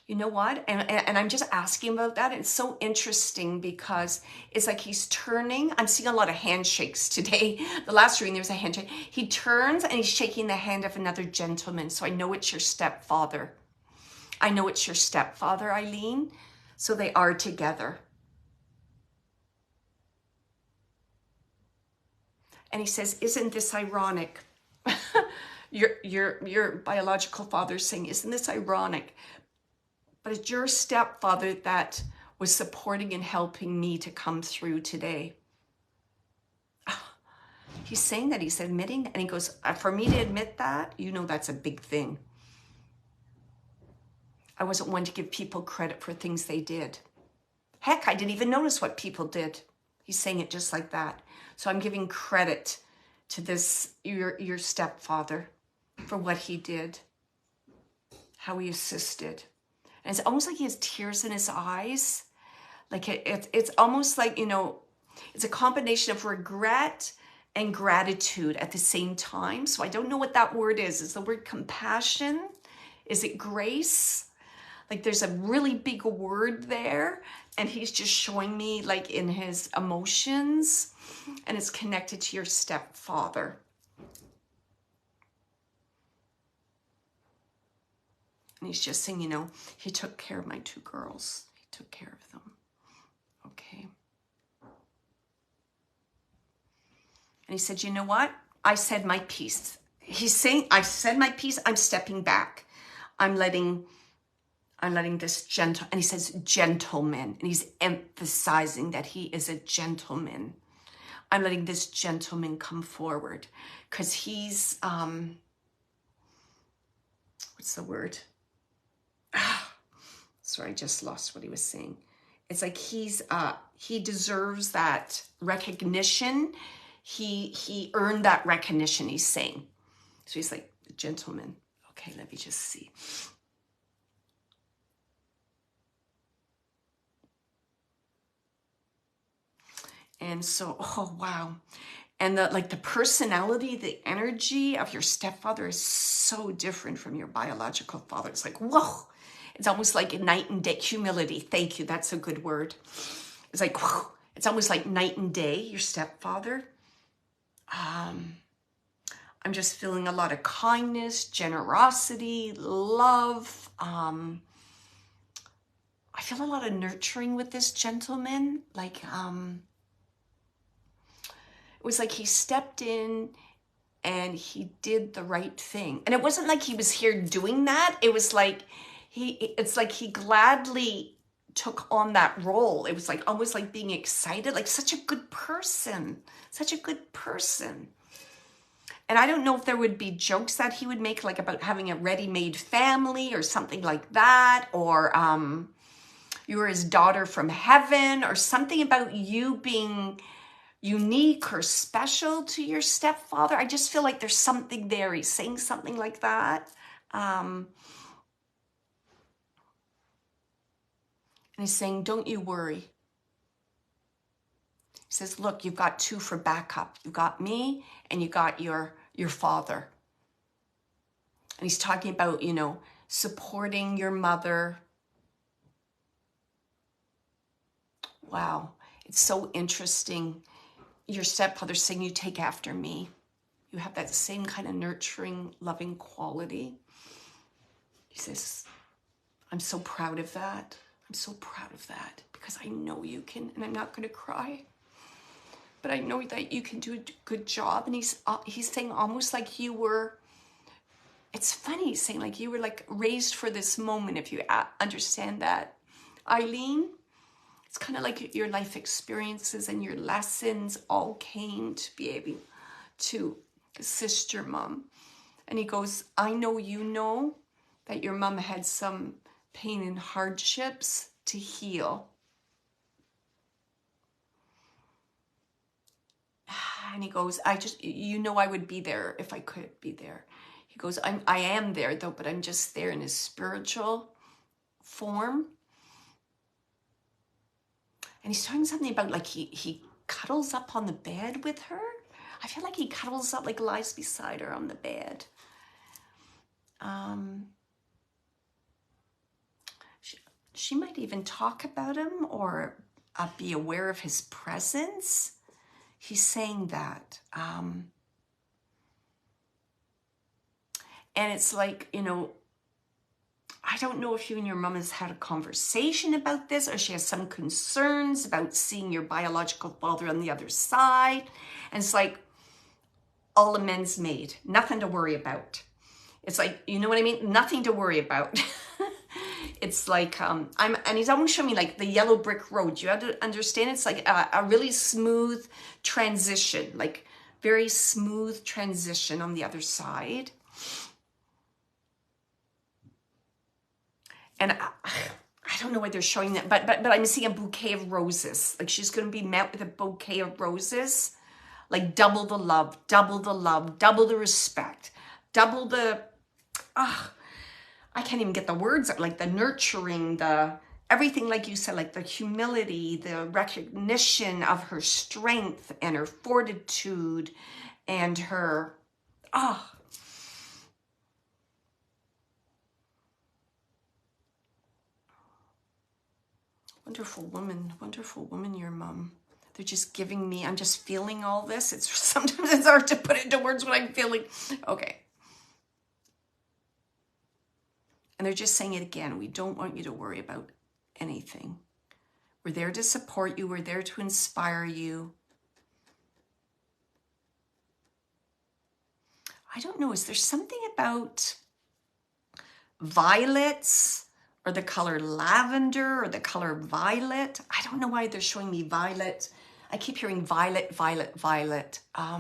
You know what? And I'm just asking about that. It's so interesting because it's like he's turning. I'm seeing a lot of handshakes today. The last reading, there was a handshake. He turns and he's shaking the hand of another gentleman. So I know it's your stepfather. I know it's your stepfather, Eileen. So they are together. And he says, isn't this ironic? your biological father's saying, isn't this ironic? But it's your stepfather that was supporting and helping me to come through today. He's saying that, he's admitting, and he goes, for me to admit that, you know, that's a big thing. I wasn't one to give people credit for things they did. Heck, I didn't even notice what people did. He's saying it just like that. So I'm giving credit to this, your stepfather, for what he did, how he assisted. And it's almost like he has tears in his eyes. Like it's almost like, you know, it's a combination of regret and gratitude at the same time. So I don't know what that word is. Is the word compassion? Is it grace? Like there's a really big word there, and he's just showing me like in his emotions, and it's connected to your stepfather. And he's just saying, you know, he took care of my 2 girls. He took care of them. Okay. And he said, you know what? I said my piece. He's saying, I said my piece. I'm stepping back. I'm letting this and he says gentleman, and he's emphasizing that he is a gentleman. I'm letting this gentleman come forward because he's, what's the word? Sorry, I just lost what he was saying. It's like he deserves that recognition. He earned that recognition, he's saying. So he's like, gentleman. Okay, let me just see. And so, oh, wow. And the personality, the energy of your stepfather is so different from your biological father. It's like, whoa. It's almost like a night and day. Humility. Thank you. That's a good word. It's like, whoa. It's almost like night and day, your stepfather. I'm just feeling a lot of kindness, generosity, love. I feel a lot of nurturing with this gentleman. Like, it was like he stepped in and he did the right thing. And it wasn't like he was here doing that. It was like it's like he gladly took on that role. It was like almost like being excited, like such a good person, such a good person. And I don't know if there would be jokes that he would make, like about having a ready-made family or something like that, or you were his daughter from heaven, or something about you being unique or special to your stepfather. I just feel like there's something there. He's saying something like that. And he's saying, don't you worry. He says, look, you've got 2 for backup. You've got me and you got your father. And he's talking about, you know, supporting your mother. Wow. It's so interesting. Your stepfather's saying, you take after me. You have that same kind of nurturing, loving quality. He says, I'm so proud of that. I'm so proud of that because I know you can, and I'm not going to cry, but I know that you can do a good job. And he's saying almost like you were, it's funny, he's saying like you were like raised for this moment, if you understand that. Eileen, it's kind of like your life experiences and your lessons all came to be able to assist your mom. And he goes, I know you know that your mom had some pain and hardships to heal. And he goes, you know, I would be there if I could be there. He goes, I am there though, but I'm just there in a spiritual form. And he's talking something about like he cuddles up on the bed with her. I feel like he cuddles up, like lies beside her on the bed. She might even talk about him or be aware of his presence. He's saying that. And it's like, you know, I don't know if you and your mom has had a conversation about this, or she has some concerns about seeing your biological father on the other side. And it's like, all amends made, nothing to worry about. It's like, you know what I mean? Nothing to worry about. It's like, and he's almost showing me like the yellow brick road. You have to understand it's like a really smooth transition, like very smooth transition on the other side. And I don't know why they're showing that, but I'm seeing a bouquet of roses. Like she's going to be met with a bouquet of roses, like double the love, double the respect, double the, I can't even get the words out, like the nurturing, the everything, like you said, like the humility, the recognition of her strength and her fortitude and her, wonderful woman, your mom. They're just giving me, I'm just feeling all this. It's sometimes it's hard to put into words what I'm feeling. Okay. And they're just saying it again. We don't want you to worry about anything. We're there to support you. We're there to inspire you. I don't know. Is there something about violets or the color lavender or the color violet? I don't know why they're showing me violet. I keep hearing violet, violet, violet. I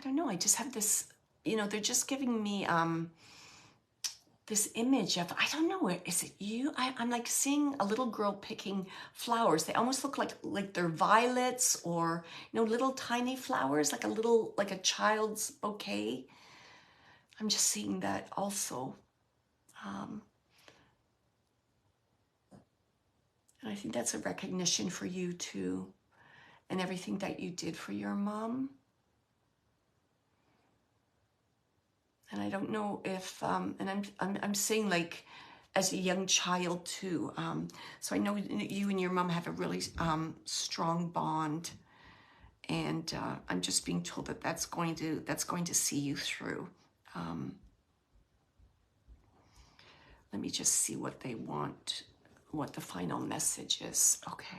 don't know. I just have this, you know, they're just giving me this image of, I don't know, is it you? I'm like seeing a little girl picking flowers. They almost look like they're violets or, you know, little tiny flowers, like a child's bouquet. I'm just seeing that also. And I think that's a recognition for you too, and everything that you did for your mom. And I don't know if, and I'm saying like as a young child too. So I know you and your mom have a really strong bond, and I'm just being told that that's going to see you through. Let me just see what they want, what the final message is. Okay.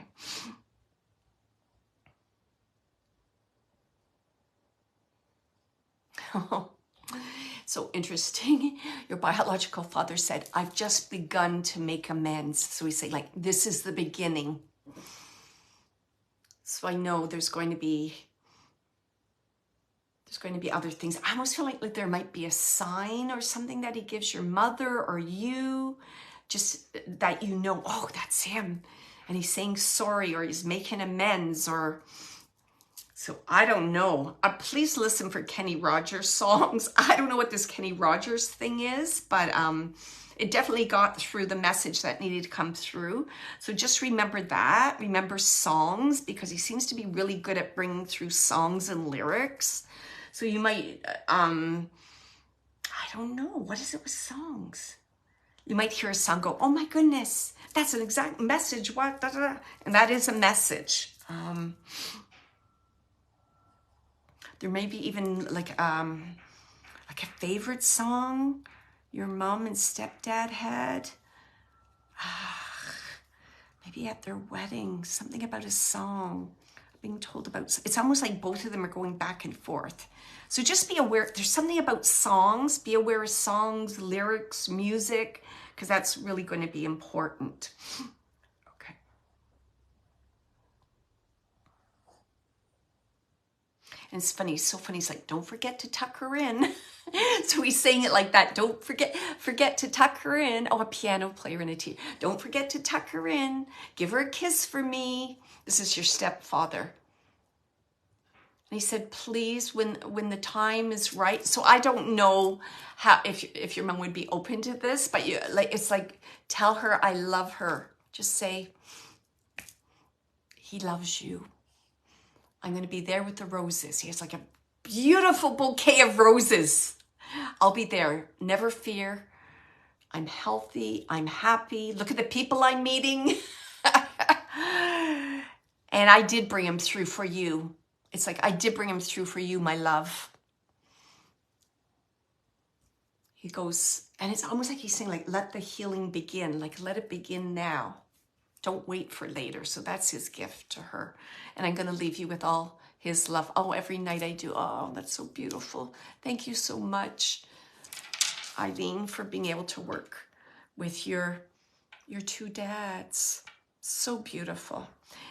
So interesting. Your biological father said, I've just begun to make amends. So we say like, this is the beginning. So I know there's going to be other things. I almost feel like there might be a sign or something that he gives your mother or you, just that you know, oh, that's him. And he's saying sorry, or he's making amends, or... So I don't know. Please listen for Kenny Rogers songs. I don't know what this Kenny Rogers thing is, but it definitely got through the message that needed to come through. So just remember that. Remember songs, because he seems to be really good at bringing through songs and lyrics. So you might, I don't know. What is it with songs? You might hear a song go, oh my goodness, that's an exact message. What? Da, da, da. And that is a message. There may be even like a favorite song your mom and stepdad had. Maybe at their wedding, something about a song. Being told about, it's almost like both of them are going back and forth. So just be aware, there's something about songs. Be aware of songs, lyrics, music, because that's really going to be important. Okay. And it's funny, so funny. It's like, don't forget to tuck her in. So he's saying it like that. Don't forget to tuck her in. Oh, a piano player and a teacher. Don't forget to tuck her in. Give her a kiss for me. This is your stepfather. And he said, please, when the time is right. So I don't know how, if your mom would be open to this, but you like, it's like, tell her I love her. Just say, he loves you. I'm going to be there with the roses. He has like a beautiful bouquet of roses. I'll be there. Never fear. I'm healthy. I'm happy. Look at the people I'm meeting. And I did bring him through for you. It's like, I did bring him through for you, my love. he goes, and it's almost like he's saying, like, let the healing begin, like, let it begin now. Don't wait for later. So that's his gift to her. And I'm going to leave you with all his love. Oh, every night I do. Oh, that's so beautiful. Thank you so much, Eileen, for being able to work with your two dads. So beautiful.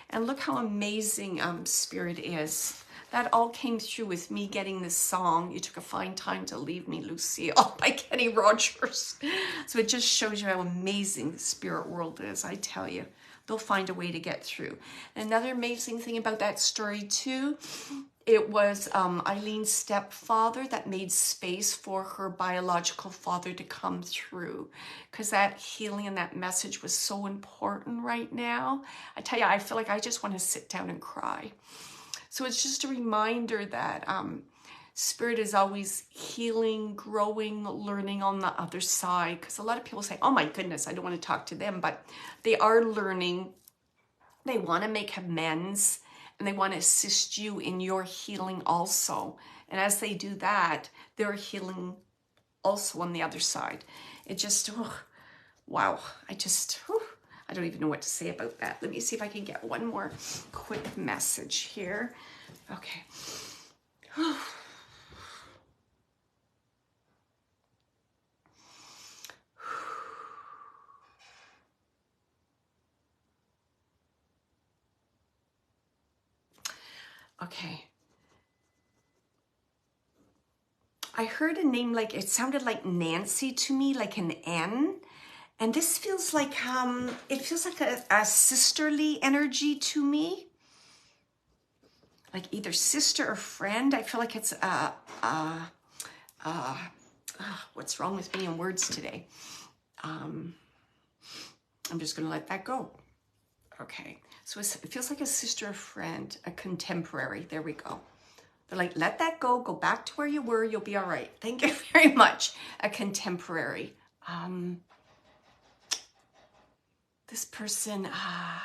And look how amazing Spirit is. That all came through with me getting this song, You Took a Fine Time to Leave Me, Lucille, by Kenny Rogers. So it just shows you how amazing the spirit world is, I tell you. They'll find a way to get through. Another amazing thing about that story too, it was Eileen's stepfather that made space for her biological father to come through, because that healing and that message was so important right now. I tell you, I feel like I just want to sit down and cry. So it's just a reminder that Spirit is always healing, growing, learning on the other side. Because a lot of people say, oh my goodness, I don't want to talk to them. But they are learning. They want to make amends. And they want to assist you in your healing also. And as they do that, they're healing also on the other side. It just, oh, wow. I don't even know what to say about that. Let me see if I can get one more quick message here. Okay. Okay. I heard a name, like it sounded like Nancy to me, like an N. And this feels like it feels like a sisterly energy to me. Like either sister or friend. I feel like it's what's wrong with me and words today? I'm just gonna let that go. Okay, so it feels like a sister or friend, a contemporary. There we go. They're like, let that go back to where you were, you'll be all right. Thank you very much. A contemporary. This person, I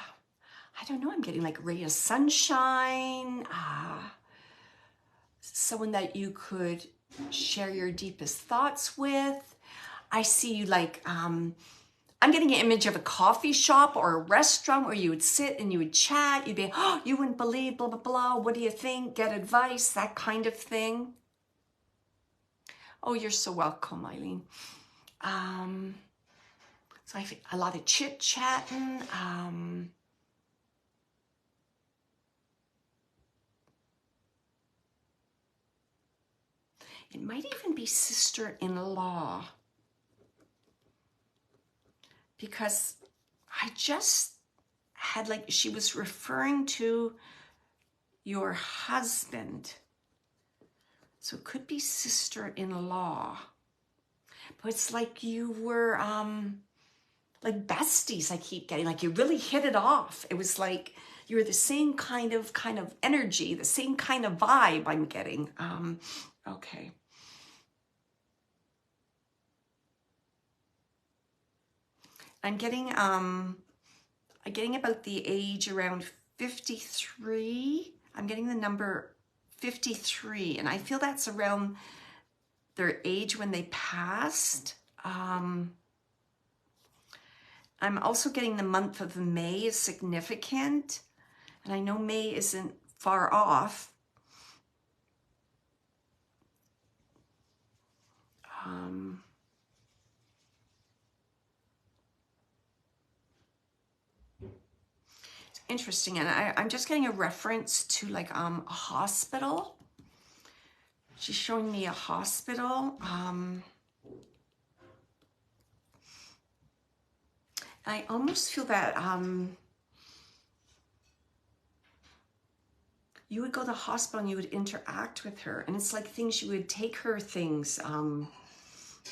don't know, I'm getting like ray of sunshine, someone that you could share your deepest thoughts with. I see you like, I'm getting an image of a coffee shop or a restaurant where you would sit and you would chat. You'd be, oh, you wouldn't believe, blah, blah, blah. What do you think? Get advice, that kind of thing. Oh, you're so welcome, Eileen. So I feel a lot of chit-chatting. It might even be sister-in-law. Because I just had like, she was referring to your husband. So it could be sister-in-law. But it's like you were like besties, I keep getting. Like you really hit it off. It was like you were the same kind of energy, the same kind of vibe I'm getting. Okay. I'm getting about the age around 53. I'm getting the number 53, and I feel that's around their age when they passed. I'm also getting the month of May is significant, and I know May isn't far off. Interesting, and I'm just getting a reference to like a hospital. She's showing me a hospital. I almost feel that you would go to the hospital and you would interact with her, and it's like things you would take her things,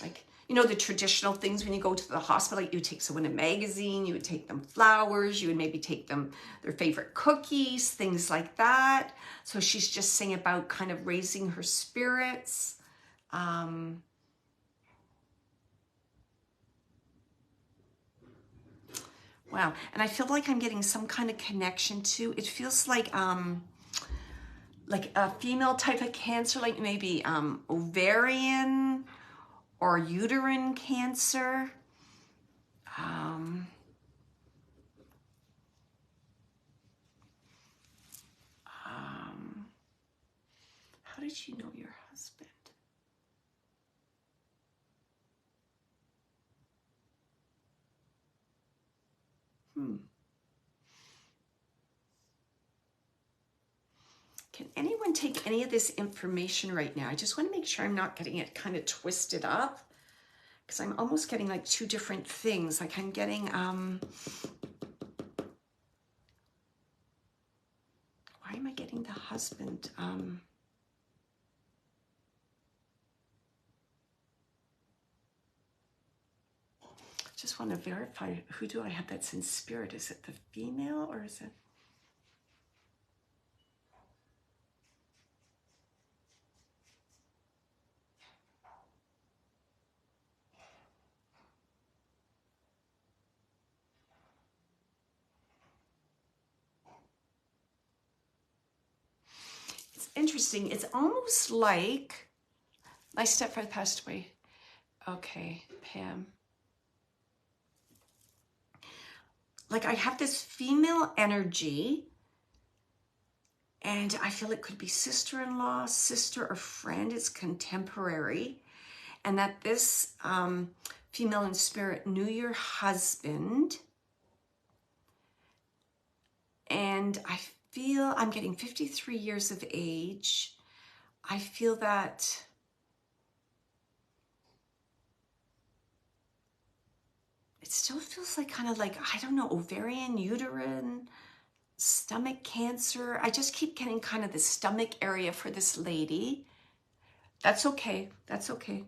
like, you know, the traditional things when you go to the hospital, like you would take someone a magazine, you would take them flowers, you would maybe take them their favorite cookies, things like that. So she's just saying about kind of raising her spirits. Wow, and I feel like I'm getting some kind of connection to, it feels like a female type of cancer, like maybe ovarian, or uterine cancer. How did you know your husband? Can anyone take any of this information right now? I just want to make sure I'm not getting it kind of twisted up, because I'm almost getting like two different things. Like I'm getting, why am I getting the husband? Just want to verify, who do I have that's in spirit? Is it the female or is it? It's interesting. It's almost like my stepfather passed away. Okay, Pam. Like I have this female energy, and I feel it could be sister-in-law, sister or friend. It's contemporary. And that this female in spirit knew your husband. And I feel I'm getting 53 years of age. I feel that it still feels like kind of like, I don't know, ovarian, uterine, stomach cancer. I just keep getting kind of the stomach area for this lady. That's okay. That's okay.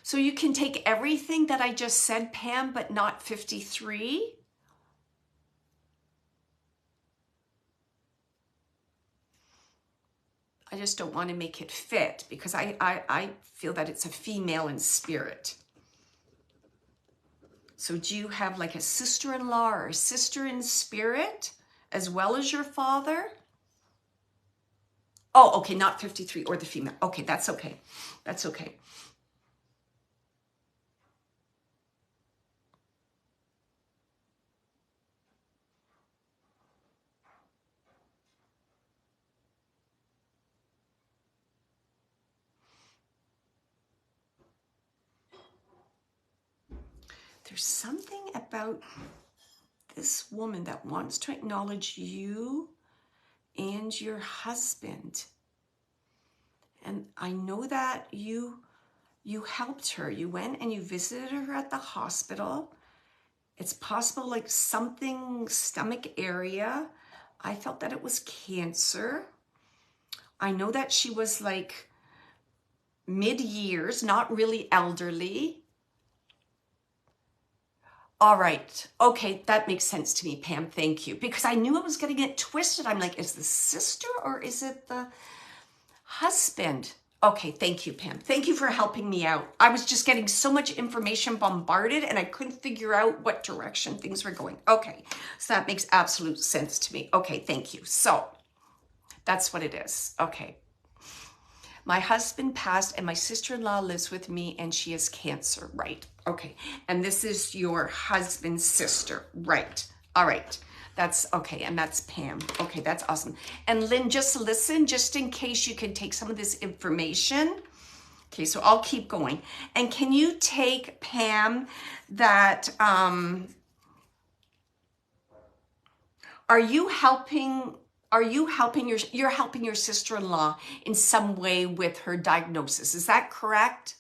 So you can take everything that I just said, Pam, but not 53. I just don't want to make it fit because I feel that it's a female in spirit. So do you have like a sister-in-law or a sister in spirit as well as your father? Oh, okay, not 53 or the female. Okay, that's okay. That's okay. There's something about this woman that wants to acknowledge you and your husband. And I know that you helped her. You went and you visited her at the hospital. It's possible like something stomach area. I felt that it was cancer. I know that she was like mid-years, not really elderly. All right. Okay, that makes sense to me, Pam. Thank you. Because I knew I was going to get twisted. I'm like, is the sister or is it the husband? Okay, thank you, Pam. Thank you for helping me out. I was just getting so much information bombarded and I couldn't figure out what direction things were going. Okay, so that makes absolute sense to me. Okay, thank you. So that's what it is. Okay. My husband passed and my sister-in-law lives with me and she has cancer. Right. Okay. And this is your husband's sister. Right. All right. That's okay. And that's Pam. Okay. That's awesome. And Lynn, just listen, just in case you can take some of this information. Okay. So I'll keep going. And can you take, Pam, that, are you helping you're helping your sister-in-law in some way with her diagnosis? Is that correct?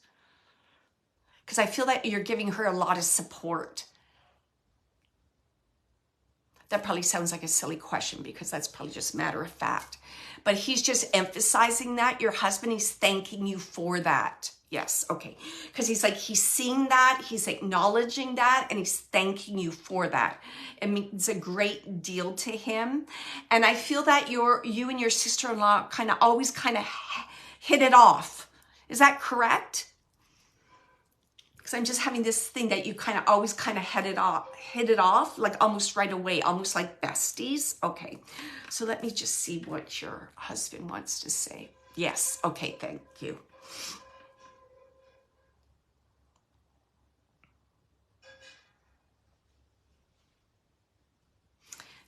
Because I feel that you're giving her a lot of support. That probably sounds like a silly question because that's probably just matter of fact. But he's just emphasizing that. Your husband, he's thanking you for that. Yes, okay. Because he's like, he's seeing that, he's acknowledging that, and he's thanking you for that. It means a great deal to him. And I feel that you and your sister-in-law always hit it off. Is that correct? Because I'm just having this thing that you kind of always kind of hit it off, like almost right away, almost like besties. Okay, so let me just see what your husband wants to say. Yes, okay, thank you.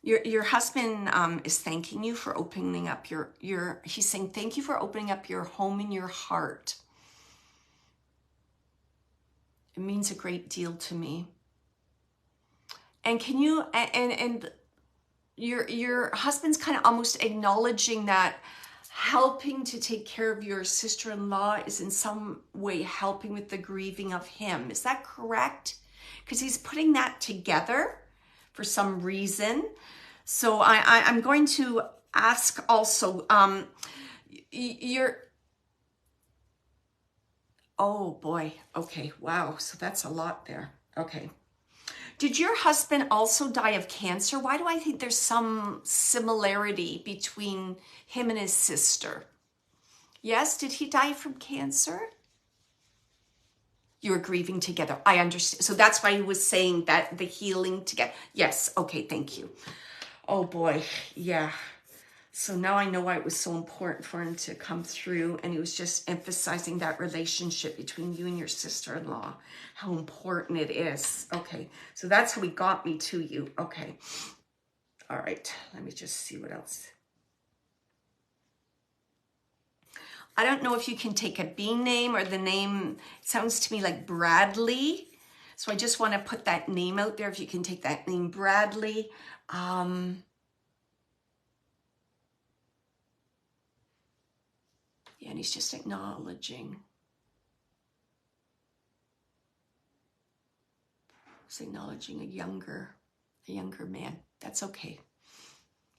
Your husband is thanking you for opening up he's saying thank you for opening up your home and your heart. It means a great deal to me. And can you, and your husband's kind of almost acknowledging that helping to take care of your sister-in-law is in some way helping with the grieving of him. Is that correct? Because he's putting that together for some reason. So I'm going to ask also, oh boy, okay, wow, so that's a lot there, okay. Did your husband also die of cancer? Why do I think there's some similarity between him and his sister? Yes, did he die from cancer? You were grieving together, I understand. So that's why he was saying that the healing together. Yes, okay, thank you. Oh boy, yeah. So now I know why it was so important for him to come through, and he was just emphasizing that relationship between you and your sister-in-law, how important it is. Okay, so that's how he got me to you. Okay, all right, let me just see what else. I don't know if you can take a B name or the name, it sounds to me like Bradley. So I just want to put that name out there. If you can take that name, Bradley. Yeah, and he's just acknowledging. He's acknowledging a younger man. That's okay.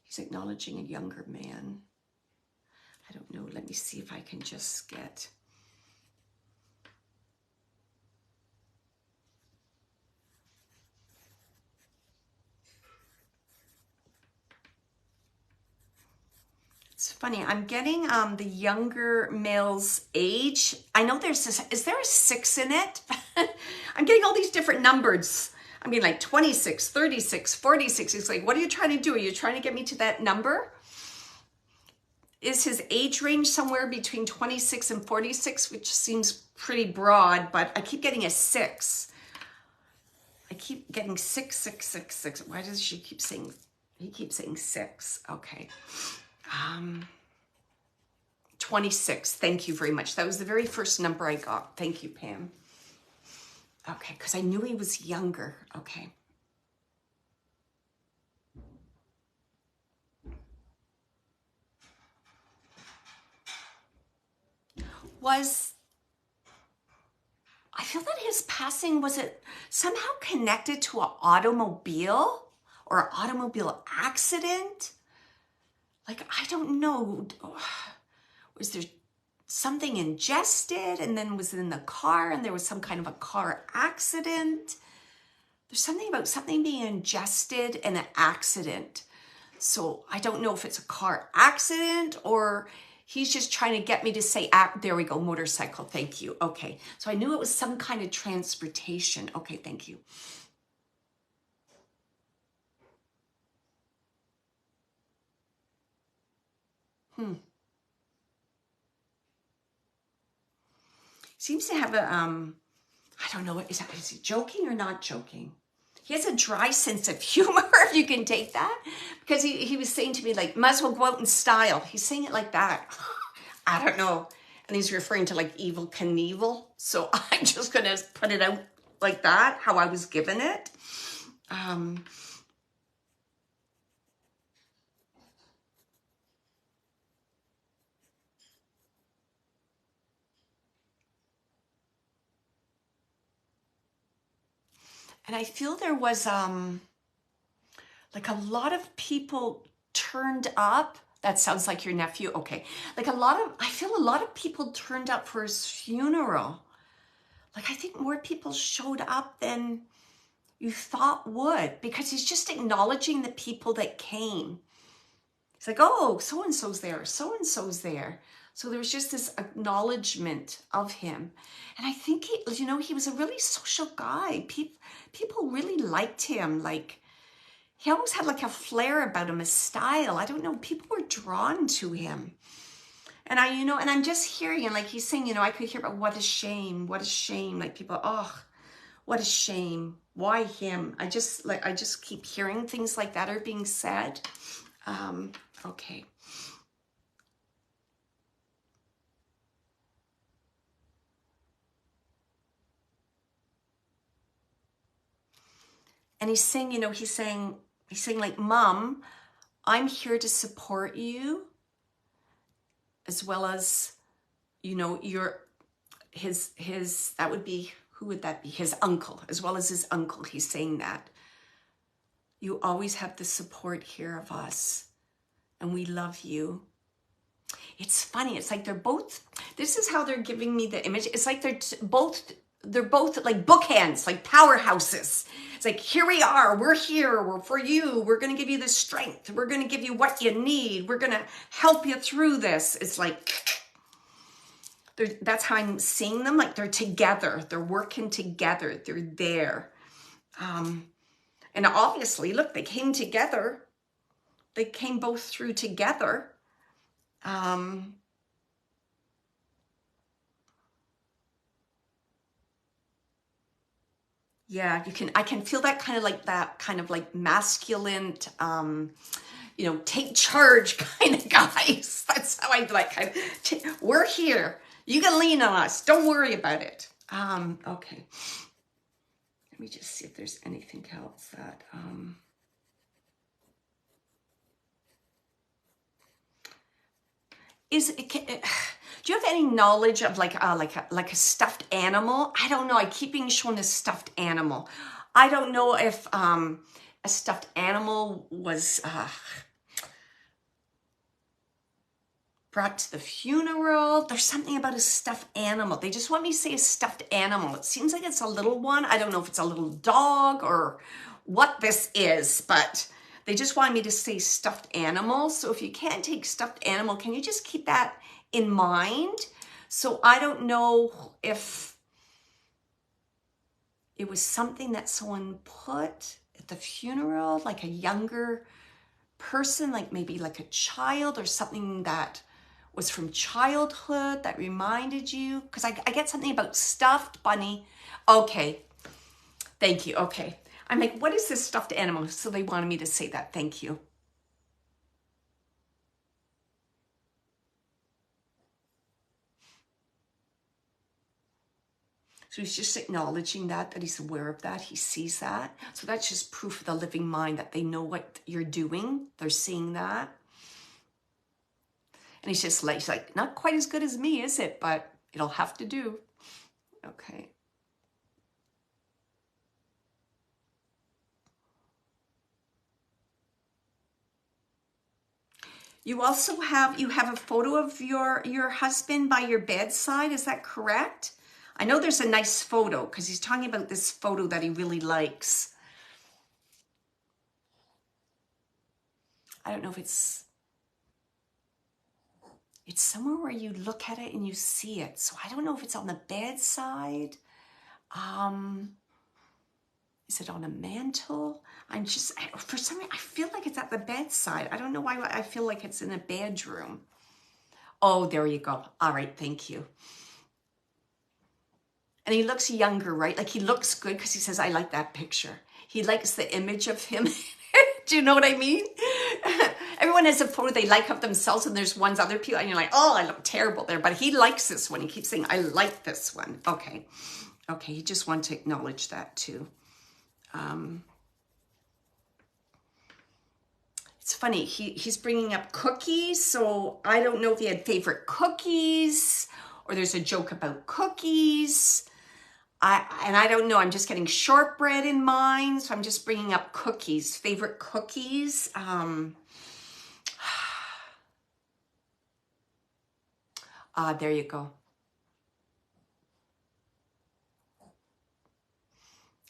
He's acknowledging a younger man. I don't know. Let me see if I can just get. It's funny, I'm getting the younger male's age. I know there's this, is there a 6 in it? I'm getting all these different numbers. I mean, like 26, 36, 46. It's like, what are you trying to do? Are you trying to get me to that number? Is his age range somewhere between 26 and 46, which seems pretty broad, but I keep getting a 6. I keep getting 6, 6, 6, 6. Why does he keep saying 6? Okay. 26. Thank you very much. That was the very first number I got. Thank you, Pam. Okay, because I knew he was younger. Okay. I feel that his passing, was it somehow connected to an automobile or an automobile accident? Like, I don't know. Was there something ingested and then was in the car and there was some kind of a car accident? There's something about something being ingested and an accident. So I don't know if it's a car accident or he's just trying to get me to say, there we go, motorcycle, thank you. Okay, so I knew it was some kind of transportation. Okay, thank you. Seems to have a, I don't know, is he joking or not joking? He has a dry sense of humor, if you can take that. Because he was saying to me, like, might as well go out in style. He's saying it like that. I don't know. And he's referring to like Evel Knievel. So I'm just going to put it out like that, how I was given it. And I feel there was like a lot of people turned up. That sounds like your nephew. Okay. Like I feel a lot of people turned up for his funeral. Like I think more people showed up than you thought would, because he's just acknowledging the people that came. It's like, oh, so-and-so's there, so-and-so's there. So there was just this acknowledgement of him. And I think, he was a really social guy. People really liked him. Like, he always had like a flair about him, a style. I don't know, people were drawn to him. And and I'm just hearing, and like he's saying, I could hear about what a shame. Like people, oh, what a shame. Why him? I just keep hearing things like that are being said. Okay. And he's saying, he's saying like, Mom, I'm here to support you, as well as, that would be, who would that be? His uncle, as well as his uncle. He's saying that. You always have the support here of us, and we love you. It's funny. It's like they're both, this is how they're giving me the image. It's like they're both like bookends, like powerhouses. It's like, here we are, we're here, we're for you, we're going to give you the strength, we're going to give you what you need, we're going to help you through this. It's like, that's how I'm seeing them. Like they're together, they're working together, they're there. And obviously, look, they came together. They came both through together. Yeah, I can feel that kind of like masculine, take charge kind of guys. That's how I like, we're here. You can lean on us. Don't worry about it. Okay. Let me just see if there's anything else that, do you have any knowledge of like a stuffed animal? I don't know. I keep being shown a stuffed animal. I don't know if a stuffed animal was brought to the funeral. There's something about a stuffed animal. They just want me to say a stuffed animal. It seems like it's a little one. I don't know if it's a little dog or what this is, but they just want me to say stuffed animal. So if you can't take stuffed animal, can you just keep that in mind? So I don't know if it was something that someone put at the funeral, like a younger person, like maybe like a child or something that was from childhood that reminded you. Because I get something about stuffed bunny. Okay, thank you. Okay. I'm like, what is this stuffed animal? So they wanted me to say that. Thank you. So he's just acknowledging that he's aware of that. He sees that. So that's just proof of the living mind that they know what you're doing. They're seeing that. And he's like, not quite as good as me, is it? But it'll have to do. Okay. You also have a photo of your husband by your bedside. Is that correct? I know there's a nice photo because he's talking about this photo that he really likes. I don't know if it's somewhere where you look at it and you see it. So I don't know if it's on the bedside. Is it on a mantle? For some reason, I feel like it's at the bedside. I don't know why I feel like it's in a bedroom. Oh, there you go. All right, thank you. And he looks younger, right? Like he looks good because he says, I like that picture. He likes the image of him. Do you know what I mean? Everyone has a photo they like of themselves, and there's ones other people, and you're like, oh, I look terrible there. But he likes this one. He keeps saying, I like this one. Okay. Okay, he just wanted to acknowledge that too. It's funny, he's bringing up cookies, so I don't know if he had favorite cookies, or there's a joke about cookies. I don't know, I'm just getting shortbread in mind, so I'm just bringing up cookies, favorite cookies. There you go.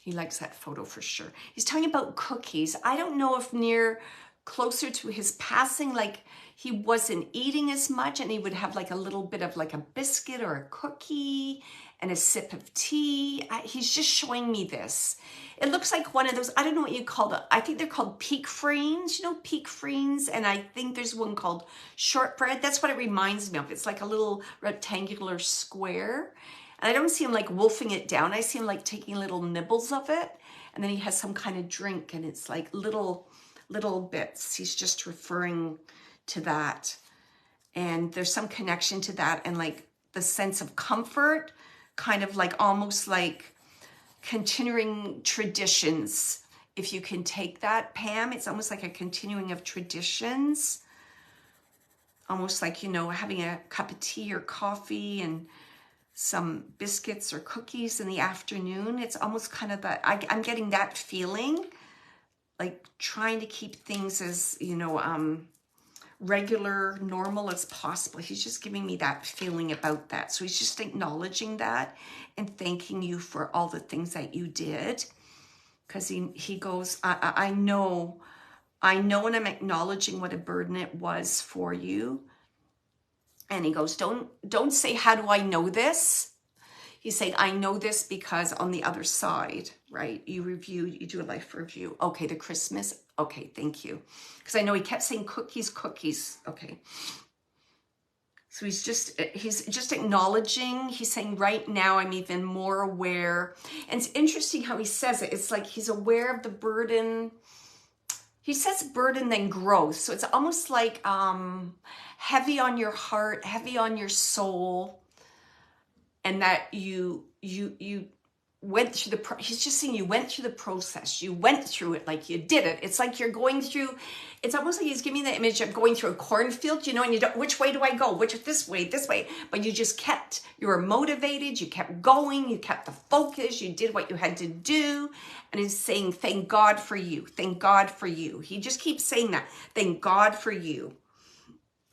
He likes that photo for sure. He's talking about cookies. I don't know if near closer to his passing, like he wasn't eating as much, and he would have like a little bit of like a biscuit or a cookie and a sip of tea. He's just showing me this. It looks like one of those, I don't know what you call it. I think they're called peak freens, you know, peak freens. And I think there's one called shortbread. That's what it reminds me of. It's like a little rectangular square. And I don't see him like wolfing it down. I see him like taking little nibbles of it. And then he has some kind of drink, and it's like little bits. He's just referring to that. And there's some connection to that, and like the sense of comfort, kind of like almost like continuing traditions. If you can take that, Pam, it's almost like a continuing of traditions. Almost like, you know, having a cup of tea or coffee and some biscuits or cookies in the afternoon. It's almost kind of that, I'm getting that feeling, like trying to keep things as, you know, regular, normal as possible. He's just giving me that feeling about that. So he's just acknowledging that and thanking you for all the things that you did. Because he goes, I know, and I'm acknowledging what a burden it was for you. And he goes, don't say, how do I know this? He's saying, I know this because on the other side, right? You do a life review. Okay, the Christmas. Okay, thank you. Because I know he kept saying cookies, cookies. Okay. So he's just acknowledging. He's saying right now I'm even more aware. And it's interesting how he says it. It's like he's aware of the burden. He says burden then growth. So it's almost like heavy on your heart, heavy on your soul. And that you went through he's just saying you went through the process. You went through it, like you did it. It's like you're going through, it's almost like he's giving me the image of going through a cornfield, you know, and you don't, which way do I go? This way. But you just you were motivated, you kept going, you kept the focus, you did what you had to do. And he's saying, thank God for you. Thank God for you. He just keeps saying that. Thank God for you.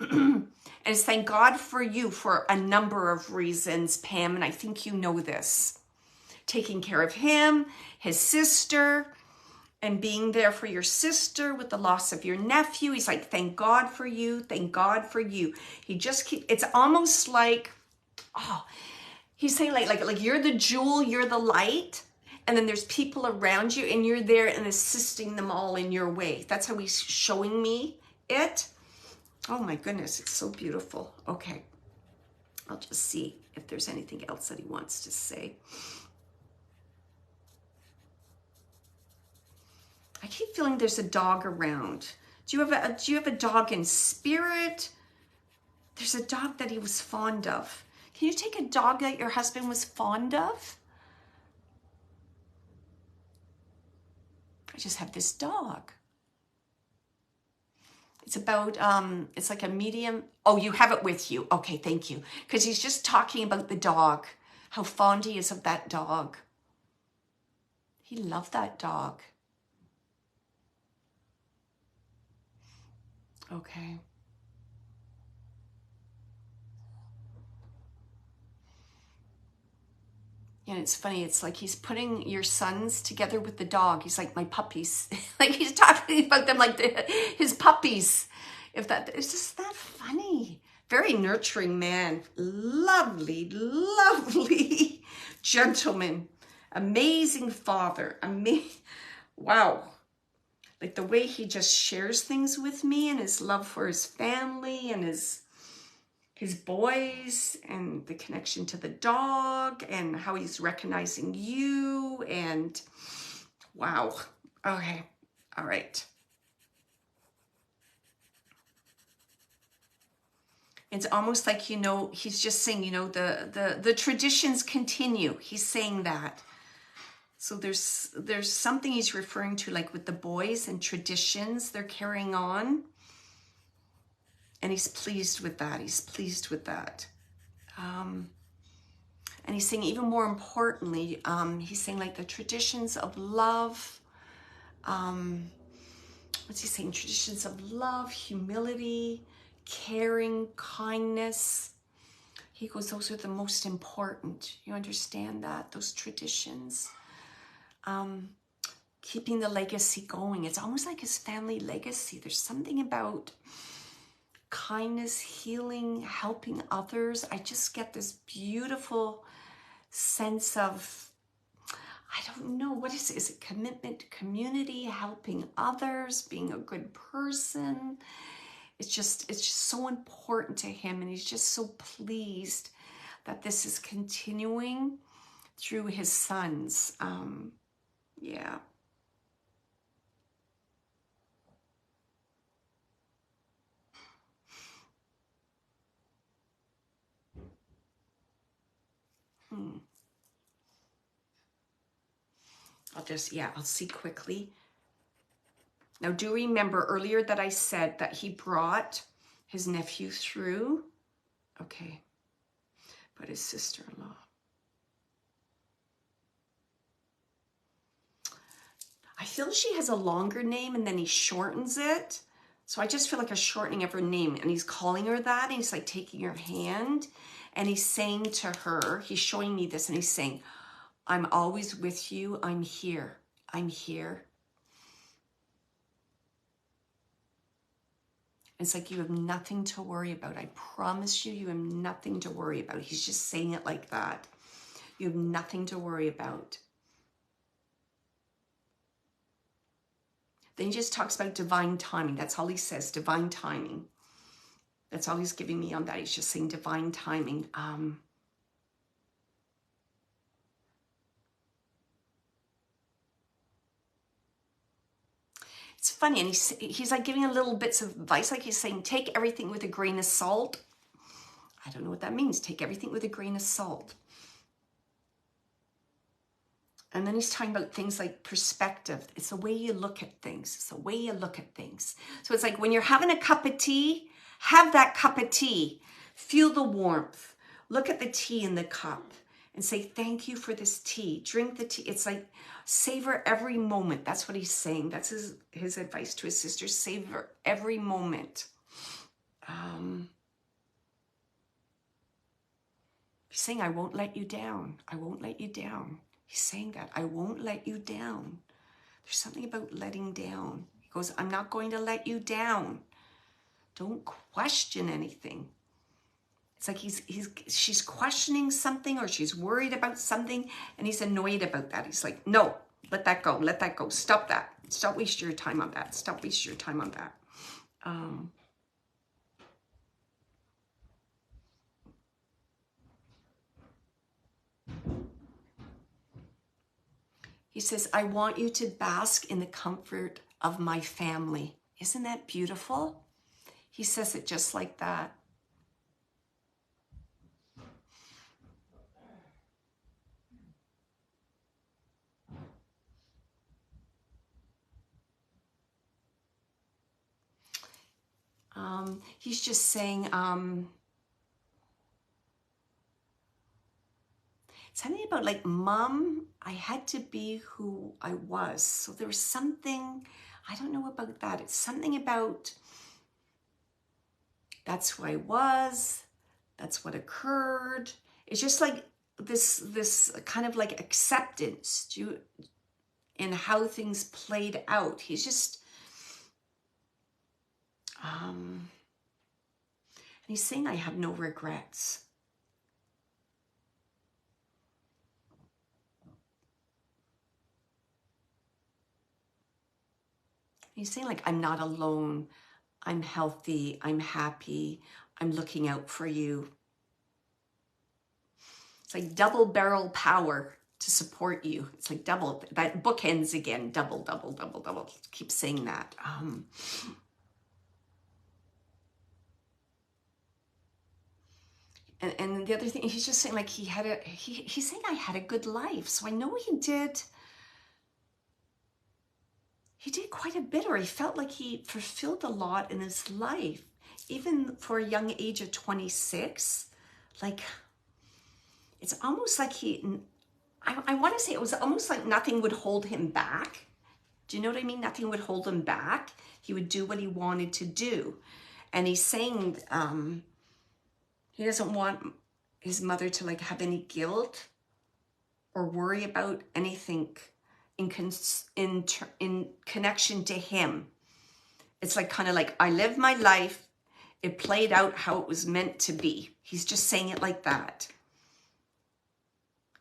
And it's thank God for you for a number of reasons, Pam, and I think you know this. Taking care of him, his sister, and being there for your sister with the loss of your nephew. He's like, thank God for you, thank God for you. He just it's almost like, oh, he's saying like you're the jewel, you're the light, and then there's people around you, and you're there and assisting them all in your way. That's how he's showing me it. Oh my goodness, it's so beautiful. Okay, I'll just see if there's anything else that he wants to say. I keep feeling there's a dog around. Do you have a dog in spirit? There's a dog that he was fond of. Can you take a dog that your husband was fond of? I just have this dog. It's about, it's like a medium. Oh, you have it with you. Okay, thank you. Because he's just talking about the dog, how fond he is of that dog. He loved that dog. Okay. And it's funny, it's like he's putting your sons together with the dog. He's like, my puppies. Like he's talking about them like his puppies. It's just that funny. Very nurturing man. Lovely, lovely gentleman. Amazing father. Wow. Like the way he just shares things with me, and his love for his family and his boys, and the connection to the dog, and how he's recognizing you, and wow. Okay. All right. It's almost like, you know, he's just saying, you know, the traditions continue. He's saying that. So there's something he's referring to, like with the boys and traditions they're carrying on. And he's pleased with that. He's pleased with that. And he's saying, even more importantly, he's saying like the traditions of love. What's he saying? Traditions of love, humility, caring, kindness. He goes, those are the most important. You understand that? Those traditions. keeping the legacy going. It's almost like his family legacy. There's something about kindness, healing, helping others. I just get this beautiful sense of, I don't know, what is it? Is it commitment to community, helping others, being a good person? It's just so important to him, and he's just so pleased that this is continuing through his sons. Yeah. I'll see quickly. Now, do remember earlier that I said that he brought his nephew through? Okay. But his sister-in-law. I feel she has a longer name and then he shortens it. So I just feel like a shortening of her name, and he's calling her that, and he's like taking her hand, and he's saying to her, he's showing me this, and he's saying, I'm always with you. I'm here. I'm here. It's like you have nothing to worry about. I promise you, you have nothing to worry about. He's just saying it like that. You have nothing to worry about. Then he just talks about divine timing. That's all he says, divine timing. That's all he's giving me on that. He's just saying divine timing. It's funny, and he's like giving a little bits of advice, like he's saying, take everything with a grain of salt. I don't know what that means. Take everything with a grain of salt. And then he's talking about things like perspective. It's the way you look at things. It's the way you look at things. So it's like when you're having a cup of tea, have that cup of tea. Feel the warmth. Look at the tea in the cup and say, thank you for this tea. Drink the tea. It's like savor every moment. That's what he's saying. That's his advice to his sister. Savor every moment. He's saying, I won't let you down. I won't let you down. He's saying that. I won't let you down. There's something about letting down. He goes, I'm not going to let you down. Don't question anything. It's like she's questioning something, or she's worried about something, and he's annoyed about that. He's like, no, let that go. Let that go. Stop that. Stop wasting your time on that. Stop wasting your time on that. He says, I want you to bask in the comfort of my family. Isn't that beautiful? He says it just like that. He's just saying, something about like, Mom, I had to be who I was. So there was something, I don't know about that. It's something about, that's who I was. That's what occurred. It's just like this kind of like acceptance in how things played out. He's just, and he's saying, I have no regrets. He's saying, like, I'm not alone. I'm healthy. I'm happy. I'm looking out for you. It's like double barrel power to support you. It's like double. That book ends again. Double, double, double, double. Keep saying that. And the other thing, he's just saying, like, he's saying I had a good life. So I know he did quite a bit, or he felt like he fulfilled a lot in his life, even for a young age of 26. Like, it's almost like I want to say it was almost like nothing would hold him back. Do you know what I mean? Nothing would hold him back. He would do what he wanted to do. And he's saying he doesn't want his mother to like have any guilt or worry about anything in connection to him. It's like kind of like, I lived my life. It played out how it was meant to be. He's just saying it like that.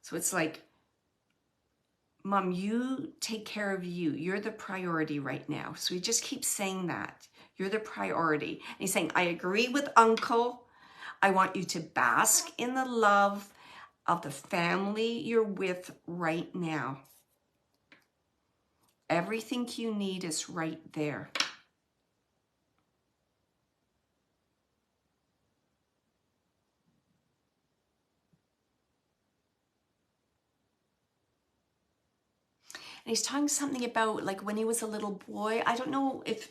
So it's like, Mom, you take care of you. You're the priority right now. So he just keeps saying that. You're the priority. And he's saying, I agree with Uncle. I want you to bask in the love of the family you're with right now. Everything you need is right there. And he's talking something about like when he was a little boy. I don't know if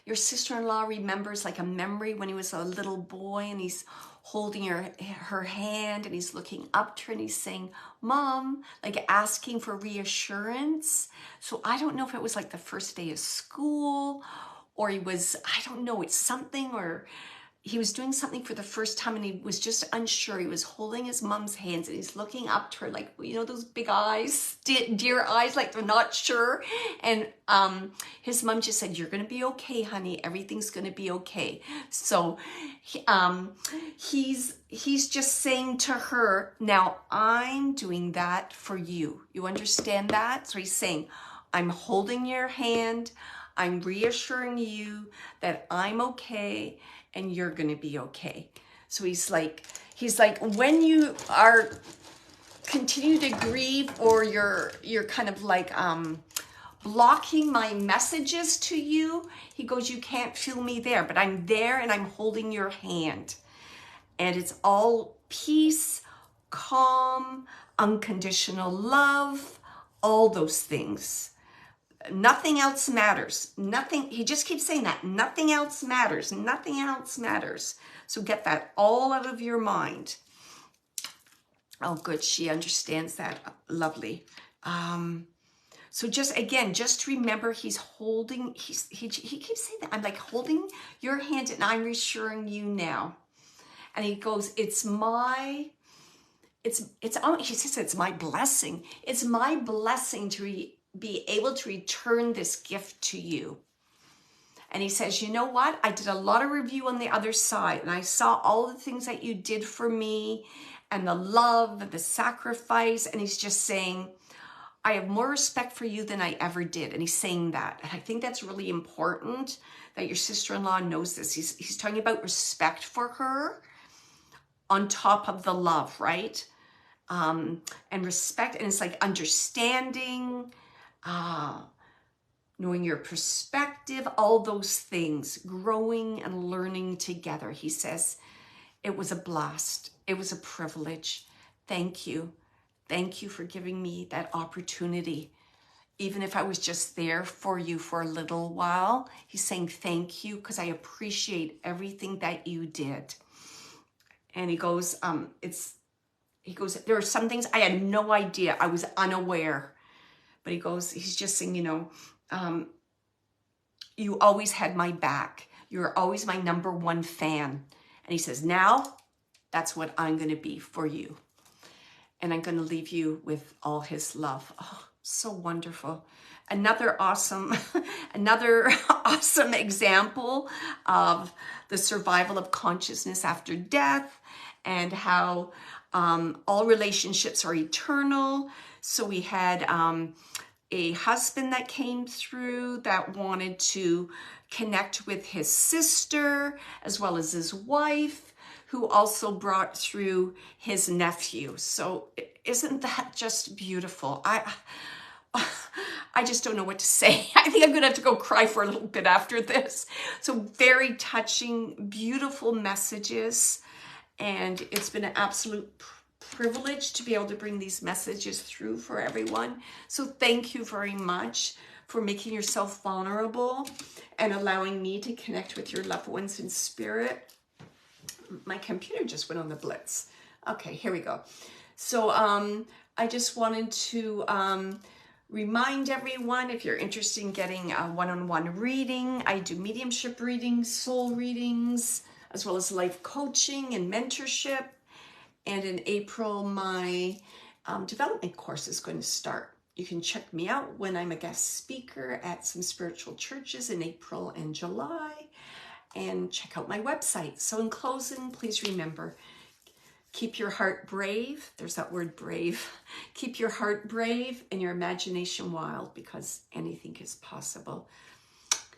your sister-in-law remembers like a memory when he was a little boy and he's holding her hand and he's looking up to her and he's saying, Mom, like asking for reassurance. So I don't know if it was like the first day of school or he was, I don't know, it's something, or he was doing something for the first time and he was just unsure. He was holding his mom's hands and he's looking up to her like, you know, those big eyes, deer eyes, like they're not sure. And his mom just said, you're going to be okay, honey. Everything's going to be okay. So he's just saying to her, now I'm doing that for you. You understand that? So he's saying, I'm holding your hand. I'm reassuring you that I'm okay and you're going to be okay. So he's like, when you are continue to grieve or you're kind of like blocking my messages to you, he goes, you can't feel me there, but I'm there and I'm holding your hand. And it's all peace, calm, unconditional love, all those things. Nothing else matters. Nothing, he just keeps saying that. Nothing else matters. Nothing else matters. So get that all out of your mind. Oh, good. She understands that. Lovely. So just, again, just remember he's holding, he keeps saying that. I'm like holding your hand and I'm reassuring you now. And he goes, he says, it's my blessing. It's my blessing to be able to return this gift to you. And he says, you know what? I did a lot of review on the other side and I saw all the things that you did for me and the love and the sacrifice. And he's just saying, I have more respect for you than I ever did. And he's saying that. And I think that's really important that your sister-in-law knows this. He's talking about respect for her on top of the love, right? And respect. And it's like understanding, knowing your perspective, all those things, growing and learning together. He says, it was a blast. It was a privilege. Thank you. Thank you for giving me that opportunity. Even if I was just there for you for a little while, he's saying thank you because I appreciate everything that you did. And he goes, there are some things I had no idea. I was unaware. But he goes, he's just saying, you know, you always had my back. You're always my number one fan. And he says, now that's what I'm going to be for you. And I'm going to leave you with all his love. Oh, so wonderful. Another awesome example of the survival of consciousness after death and how all relationships are eternal. So we had a husband that came through that wanted to connect with his sister as well as his wife, who also brought through his nephew. So isn't that just beautiful? I just don't know what to say. I think I'm going to have to go cry for a little bit after this. So very touching, beautiful messages. And it's been an absolute privilege to be able to bring these messages through for everyone. So thank you very much for making yourself vulnerable and allowing me to connect with your loved ones in spirit. My computer just went on the blitz. Okay, here we go. So I just wanted to remind everyone, if you're interested in getting a one-on-one reading, I do mediumship readings, soul readings, as well as life coaching and mentorship. And in April, my development course is going to start. You can check me out when I'm a guest speaker at some spiritual churches in April and July, and check out my website. So in closing, please remember, keep your heart brave. There's that word brave. Keep your heart brave and your imagination wild, because anything is possible.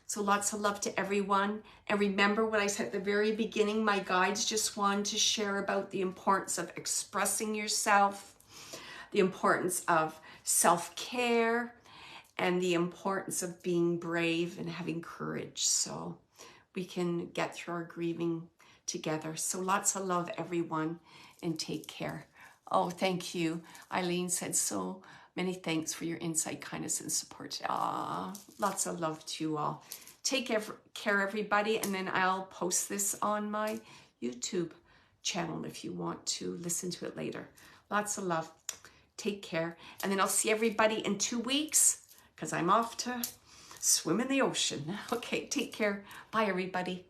So lots of love to everyone. And remember what I said at the very beginning, my guides just wanted to share about the importance of expressing yourself, the importance of self-care, and the importance of being brave and having courage so we can get through our grieving together. So lots of love, everyone, and take care. Oh, thank you. Eileen said so many thanks for your insight, kindness, and support. Ah, lots of love to you all. Take care, everybody, and then I'll post this on my YouTube channel if you want to listen to it later. Lots of love. Take care. And then I'll see everybody in 2 weeks because I'm off to swim in the ocean. Okay, take care. Bye, everybody.